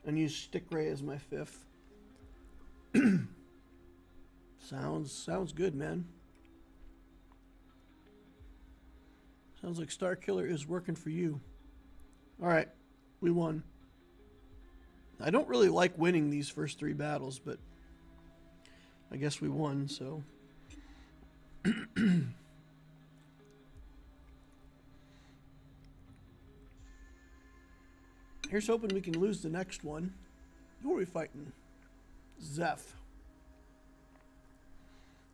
and use Stick Ray as my 5th. Sounds good, man. Sounds like Starkiller is working for you. All right, we won. I don't really like winning these first 3 battles, but I guess we won, so. Here's hoping we can lose the next one. Who are we fighting? Zeph.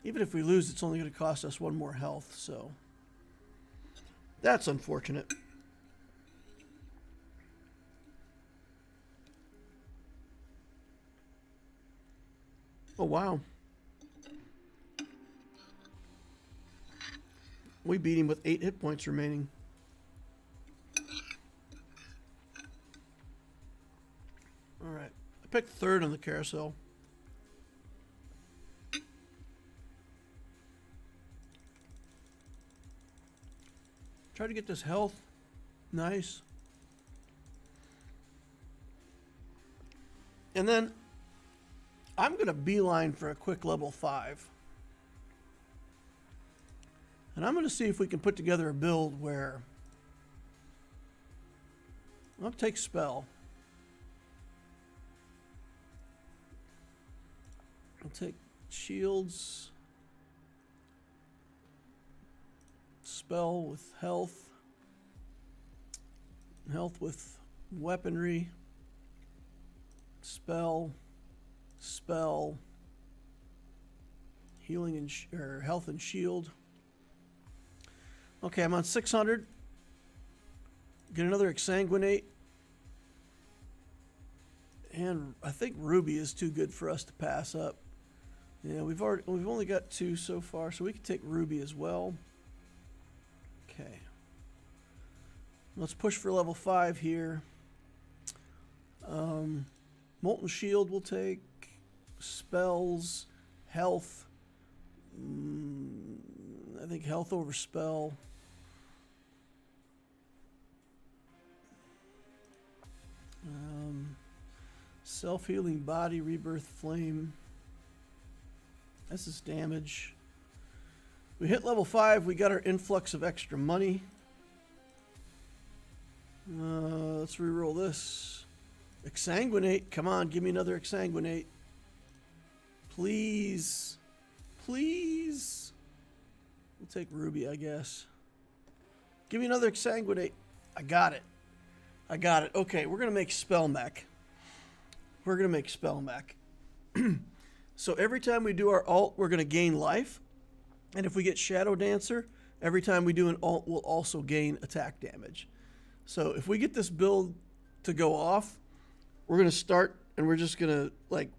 Even if we lose, it's only going to cost us 1 more health, so that's unfortunate. Oh, wow. We beat him with 8 hit points remaining. All right. I picked 3rd on the carousel. Try to get this health. Nice. And then I'm going to beeline for a quick level 5. And I'm going to see if we can put together a build where I'll take Spell. I'll take shields. Spell with health. Health with weaponry. Spell. Spell. Healing and or health and shield. Okay, I'm on 600. Get another exsanguinate. And I think Ruby is too good for us to pass up. Yeah, we've only got 2 so far, so we can take Ruby as well. Okay. Let's push for level 5 here. Molten Shield we'll take. Spells. Health. I think health over spell. Self-healing body, rebirth flame. This is damage. We hit level 5. We got our influx of extra money. Let's reroll this. Exsanguinate. Come on, give me another exsanguinate. Please. Please. We'll take Ruby, I guess. Give me another exsanguinate. I got it. I got it. Okay, we're going to make spell mech. We're going to make spell mech. So every time we do our alt, we're going to gain life. And if we get Shadow Dancer, every time we do an alt, we'll also gain attack damage. So if we get this build to go off, we're going to start and we're just going to like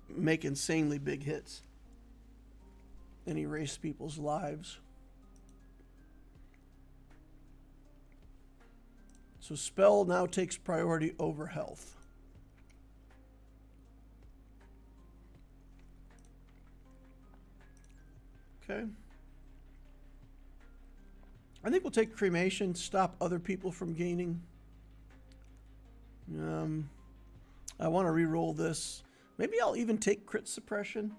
make insanely big hits and erase people's lives. So spell now takes priority over health. Okay. I think we'll take cremation, stop other people from gaining. I want to re-roll this. Maybe I'll even take crit suppression.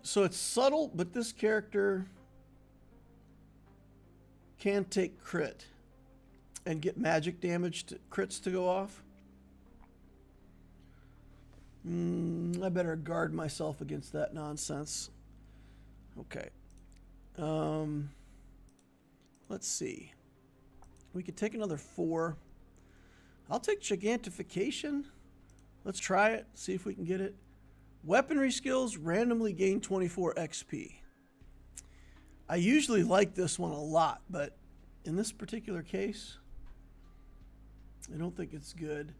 So it's subtle, but this character can take crit and get magic damage to crits to go off. I better guard myself against that nonsense. Okay. Let's see. We could take another 4. I'll take Gigantification. Let's try it. See if we can get it. Weaponry skills randomly gain 24 XP. I usually like this one a lot, but in this particular case, I don't think it's good.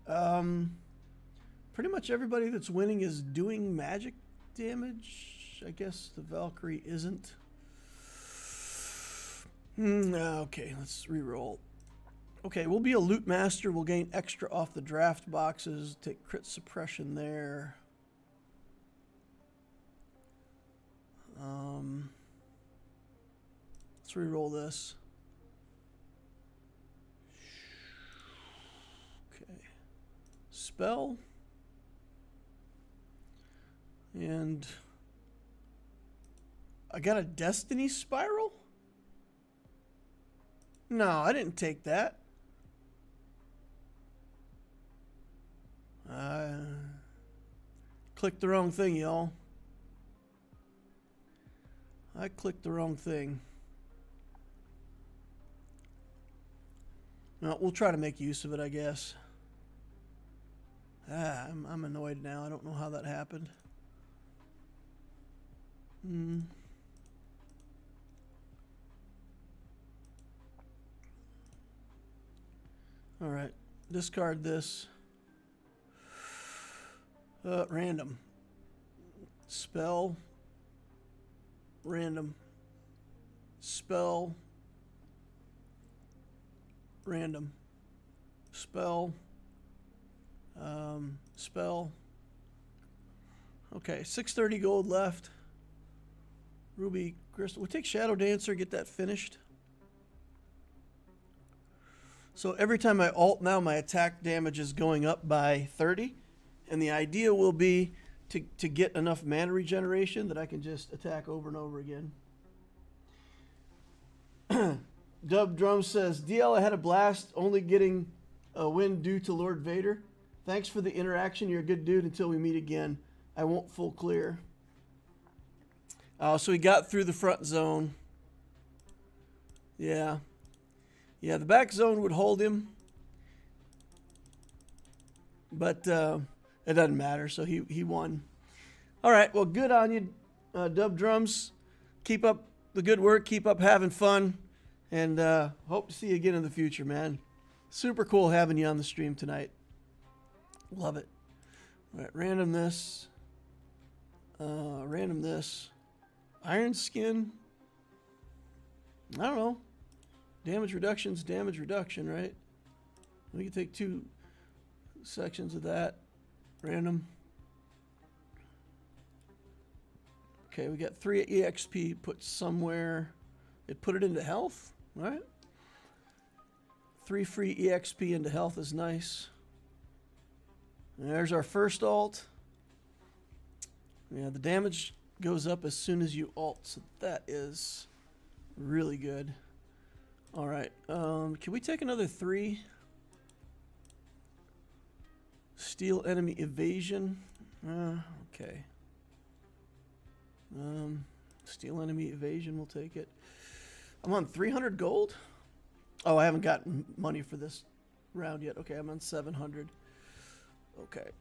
Pretty much everybody that's winning is doing magic damage. I guess the Valkyrie isn't. Okay, let's re-roll. Okay, we'll be a loot master. We'll gain extra off the draft boxes. Take crit suppression there. Let's re-roll this. Okay. Spell. And I got a Destiny Spiral? No, I didn't take that. Clicked the wrong thing, y'all. I clicked the wrong thing. No, we'll try to make use of it, I guess. I'm annoyed now. I don't know how that happened. All right, discard this. Random. Spell. Random. Spell. Random. Spell. Spell. Okay, 630 gold left. Ruby Crystal. We'll take Shadow Dancer, get that finished. So every time I alt now, my attack damage is going up by 30. And the idea will be to get enough mana regeneration that I can just attack over and over again. Dub Drum says, DL, I had a blast only getting a win due to Lord Vader. Thanks for the interaction. You're a good dude until we meet again. I won't full clear. So he got through the front zone. Yeah. Yeah, the back zone would hold him. But it doesn't matter. So he won. All right. Well, good on you, Dub Drums. Keep up the good work. Keep up having fun. And hope to see you again in the future, man. Super cool having you on the stream tonight. Love it. All right. Random this. Random this. Iron Skin. I don't know. Damage reduction's damage reduction, right? We can take 2 sections of that. Random. Okay, we got 3 EXP put somewhere. It put it into health, all right? 3 free EXP into health is nice. And there's our first alt. Yeah, the damage goes up as soon as you alt, so that is really good. All right, can we take another 3? Steal enemy evasion. Okay. Steal enemy evasion, we'll take it. I'm on 300 gold. Oh, I haven't gotten money for this round yet. Okay, I'm on 700. Okay.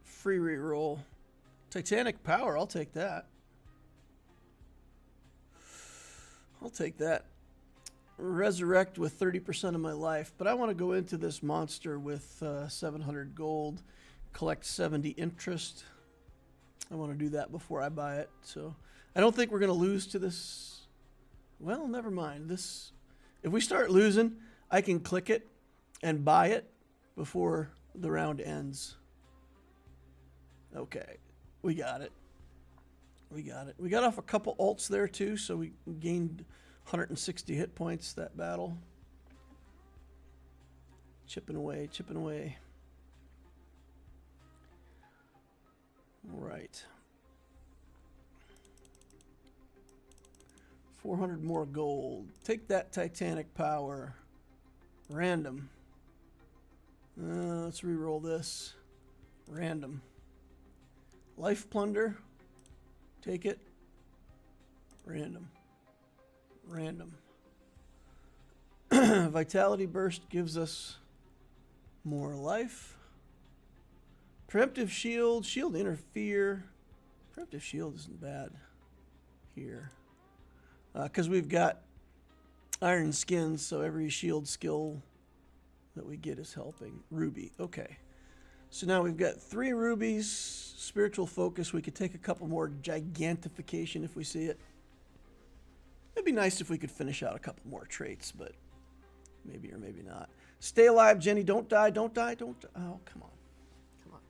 Free reroll. Titanic power, I'll take that. I'll take that. Resurrect with 30% of my life, but I want to go into this monster with 700 gold, collect 70 interest. I want to do that before I buy it, so I don't think we're going to lose to this. Well, never mind. This, if we start losing, I can click it and buy it before the round ends. Okay, we got it. We got it. We got off a couple ults there too, so we gained 160 hit points that battle. Chipping away, chipping away. All right. 400 more gold. Take that Titanic power. Random. Let's re-roll this. Random. Life plunder. Take it. Random. Random. Vitality burst gives us more life. Preemptive shield. Shield interfere. Preemptive shield isn't bad here. Because we've got iron skins, so every shield skill that we get is helping. Ruby. Okay. So now we've got 3 rubies. Spiritual focus. We could take a couple more gigantification if we see it. It'd be nice if we could finish out a couple more traits, but maybe or maybe not. Stay alive, Jenny. Don't die. Don't die. Don't die. Oh, come on. Come on.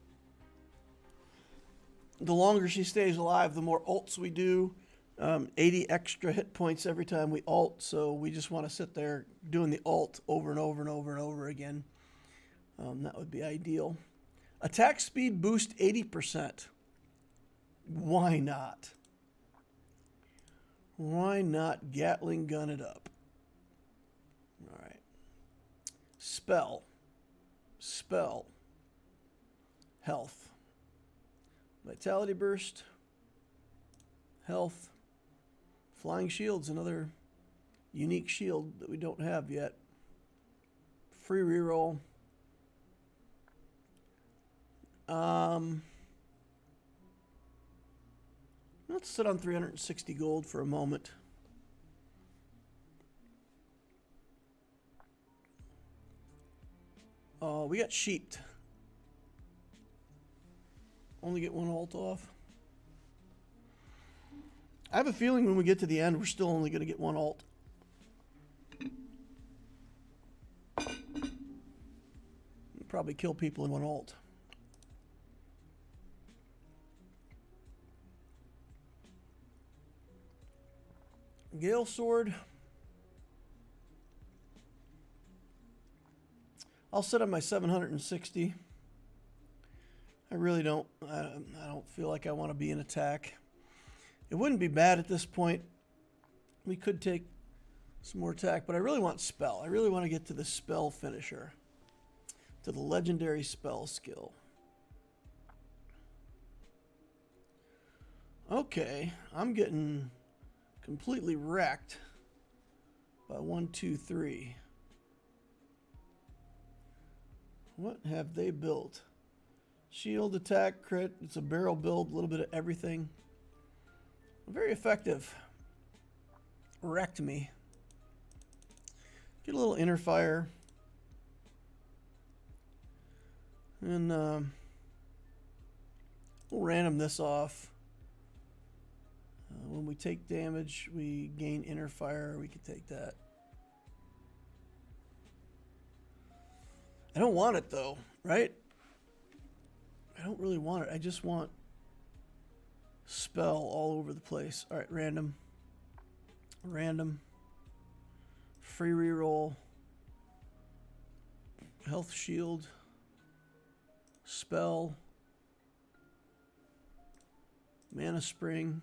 The longer she stays alive, the more ults we do. 80 extra hit points every time we ult, so we just want to sit there doing the ult over and over and over and over again. That would be ideal. Attack speed boost 80%. Why not? Why not Gatling gun it up? All right. Spell. Spell. Health. Vitality burst. Health. Flying shield's another unique shield that we don't have yet. Free reroll. Let's sit on 360 gold for a moment. We got sheeped. Only get 1 ult off. I have a feeling when we get to the end, we're still only going to get 1 ult. We'll probably kill people in 1 ult. Gale Sword. I'll sit on my 760. I really don't. I don't feel like I want to be in attack. It wouldn't be bad at this point. We could take some more attack, but I really want spell. I really want to get to the spell finisher, to the legendary spell skill. Okay, I'm getting completely wrecked by 1, 2, 3. What have they built? Shield, attack, crit. It's a barrel build, a little bit of everything. Very effective. Wrecked me. Get a little inner fire. And we'll random this off. When we take damage, we gain inner fire. We can take that. I don't want it though, right? I don't really want it. I just want spell all over the place. All right, random. Random. Free reroll. Health shield. Spell. Mana spring.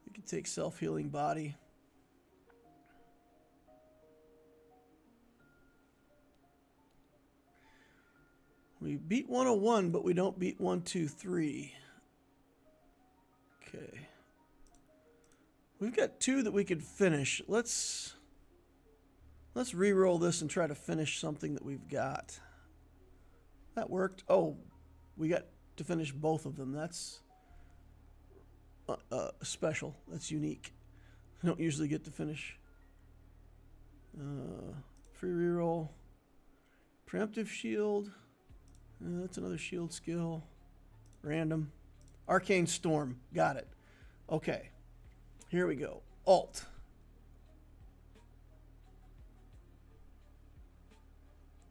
We can take self-healing body. We beat 101, but we don't beat 1, 2, 3. Okay. We've got 2 that we could finish. Let's re-roll this and try to finish something that we've got. That worked. Oh, we got to finish both of them. That's special. That's unique. I don't usually get to finish. Free reroll. Preemptive shield. That's another shield skill. Random. Arcane Storm. Got it. Okay. Here we go. Alt.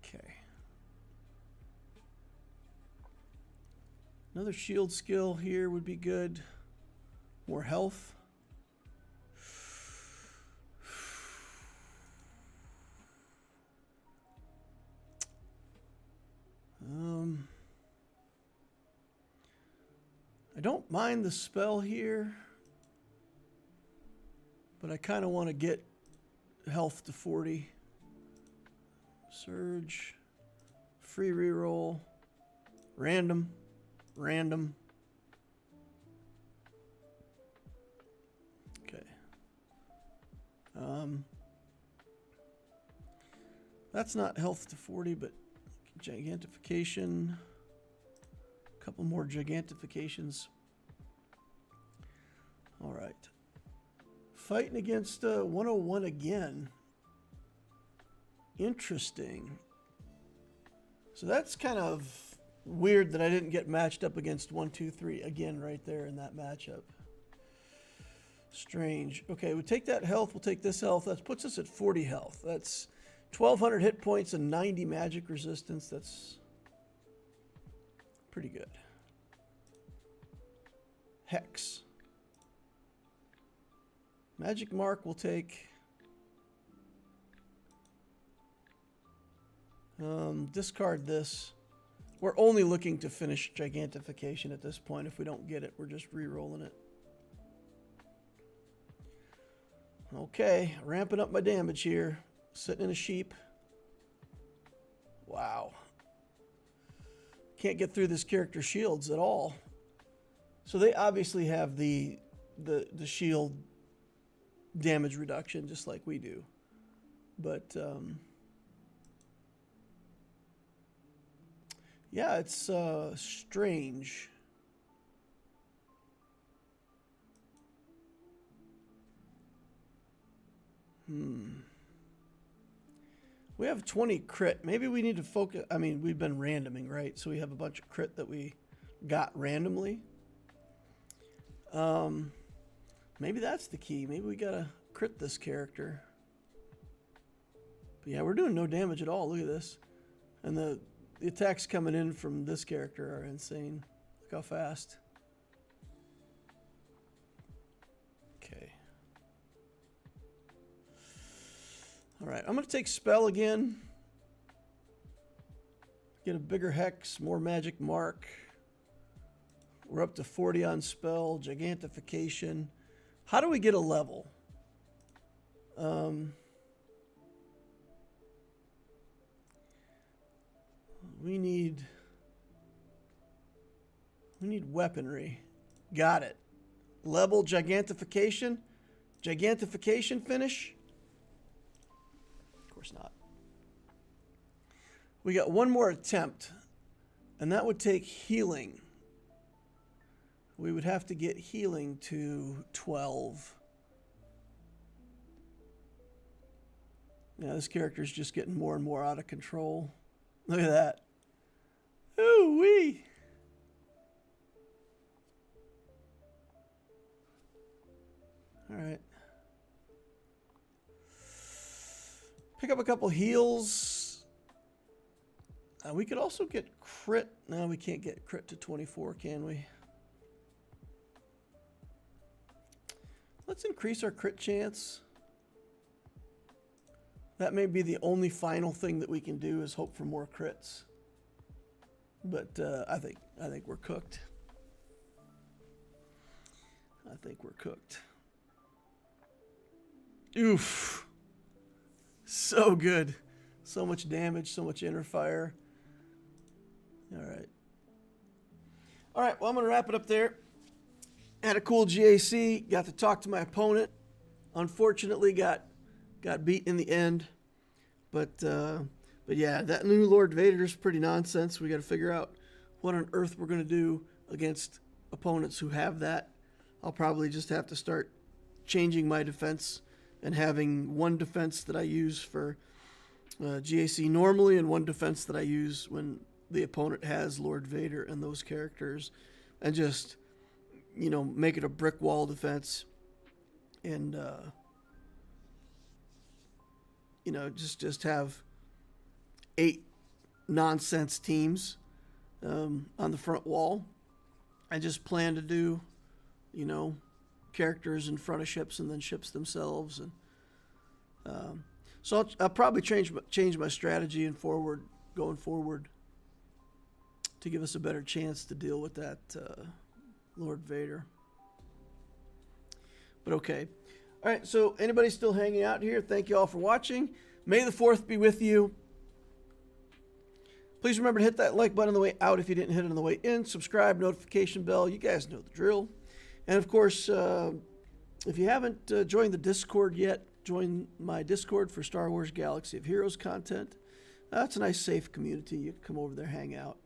Okay. Another shield skill here would be good. More health. I don't mind the spell here, but I kind of want to get health to 40. Surge, free reroll, random, random. Okay. That's not health to 40, but gigantification. A couple more gigantifications. All right. Fighting against 101 again. Interesting. So that's kind of weird that I didn't get matched up against 1, 2, 3 again right there in that matchup. Strange. Okay, we take that health. We'll take this health. That puts us at 40 health. That's 1,200 hit points and 90 magic resistance. That's pretty good. Hex. Magic Mark will take. Discard this. We're only looking to finish Gigantification at this point. If we don't get it, we're just re-rolling it. Okay, ramping up my damage here. Sitting in a sheep. Wow. Can't get through this character's shields at all. So they obviously have the shield damage reduction just like we do. But yeah, it's strange. We have 20 crit. Maybe we need to focus. I mean, we've been randoming, right? So we have a bunch of crit that we got randomly. Maybe that's the key. Maybe we gotta crit this character. But yeah, we're doing no damage at all. Look at this. And the attacks coming in from this character are insane. Look how fast. Okay. All right, I'm going to take Spell again. Get a bigger Hex, more Magic Mark. We're up to 40 on Spell, Gigantification. How do we get a level? We need weaponry. Got it. level gigantification finish? Of course not. We got one more attempt, and that would take healing. We would have to get healing to 12. Yeah, this character's just getting more and more out of control. Look at that. Ooh-wee. All right. Pick up a couple heals. We could also get crit. No, we can't get crit to 24, can we? Let's increase our crit chance. That may be the only final thing that we can do is hope for more crits. But I think we're cooked. I think we're cooked. Oof. So good. So much damage, so much inner fire. All right. All right, well, I'm going to wrap it up there. Had a cool GAC. Got to talk to my opponent. Unfortunately, got beat in the end. But yeah, that new Lord Vader's pretty nonsense. We got to figure out what on earth we're going to do against opponents who have that. I'll probably just have to start changing my defense and having one defense that I use for GAC normally and one defense that I use when the opponent has Lord Vader and those characters, and just, you know, make it a brick wall defense, and you know, just have 8 nonsense teams on the front wall. I just plan to do, you know, characters in front of ships and then ships themselves, and so I'll probably change my strategy and going forward to give us a better chance to deal with that Lord Vader. But okay. All right, so anybody still hanging out here, thank you all for watching. May the 4th be with you. Please remember to hit that like button on the way out if you didn't hit it on the way in. Subscribe, notification bell. You guys know the drill. And of course, if you haven't joined the Discord yet, join my Discord for Star Wars Galaxy of Heroes content. It's a nice, safe community. You can come over there, hang out,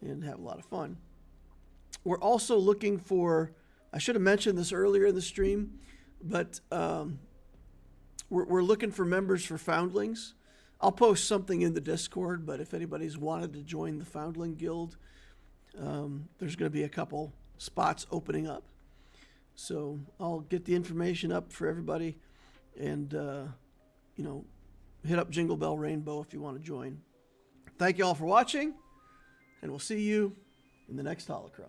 and have a lot of fun. We're also looking for, I should have mentioned this earlier in the stream, but we're looking for members for Foundlings. I'll post something in the Discord, but if anybody's wanted to join the Foundling Guild, there's going to be a couple spots opening up. So I'll get the information up for everybody, and you know, hit up Jingle Bell Rainbow if you want to join. Thank you all for watching, and we'll see you in the next Holocron.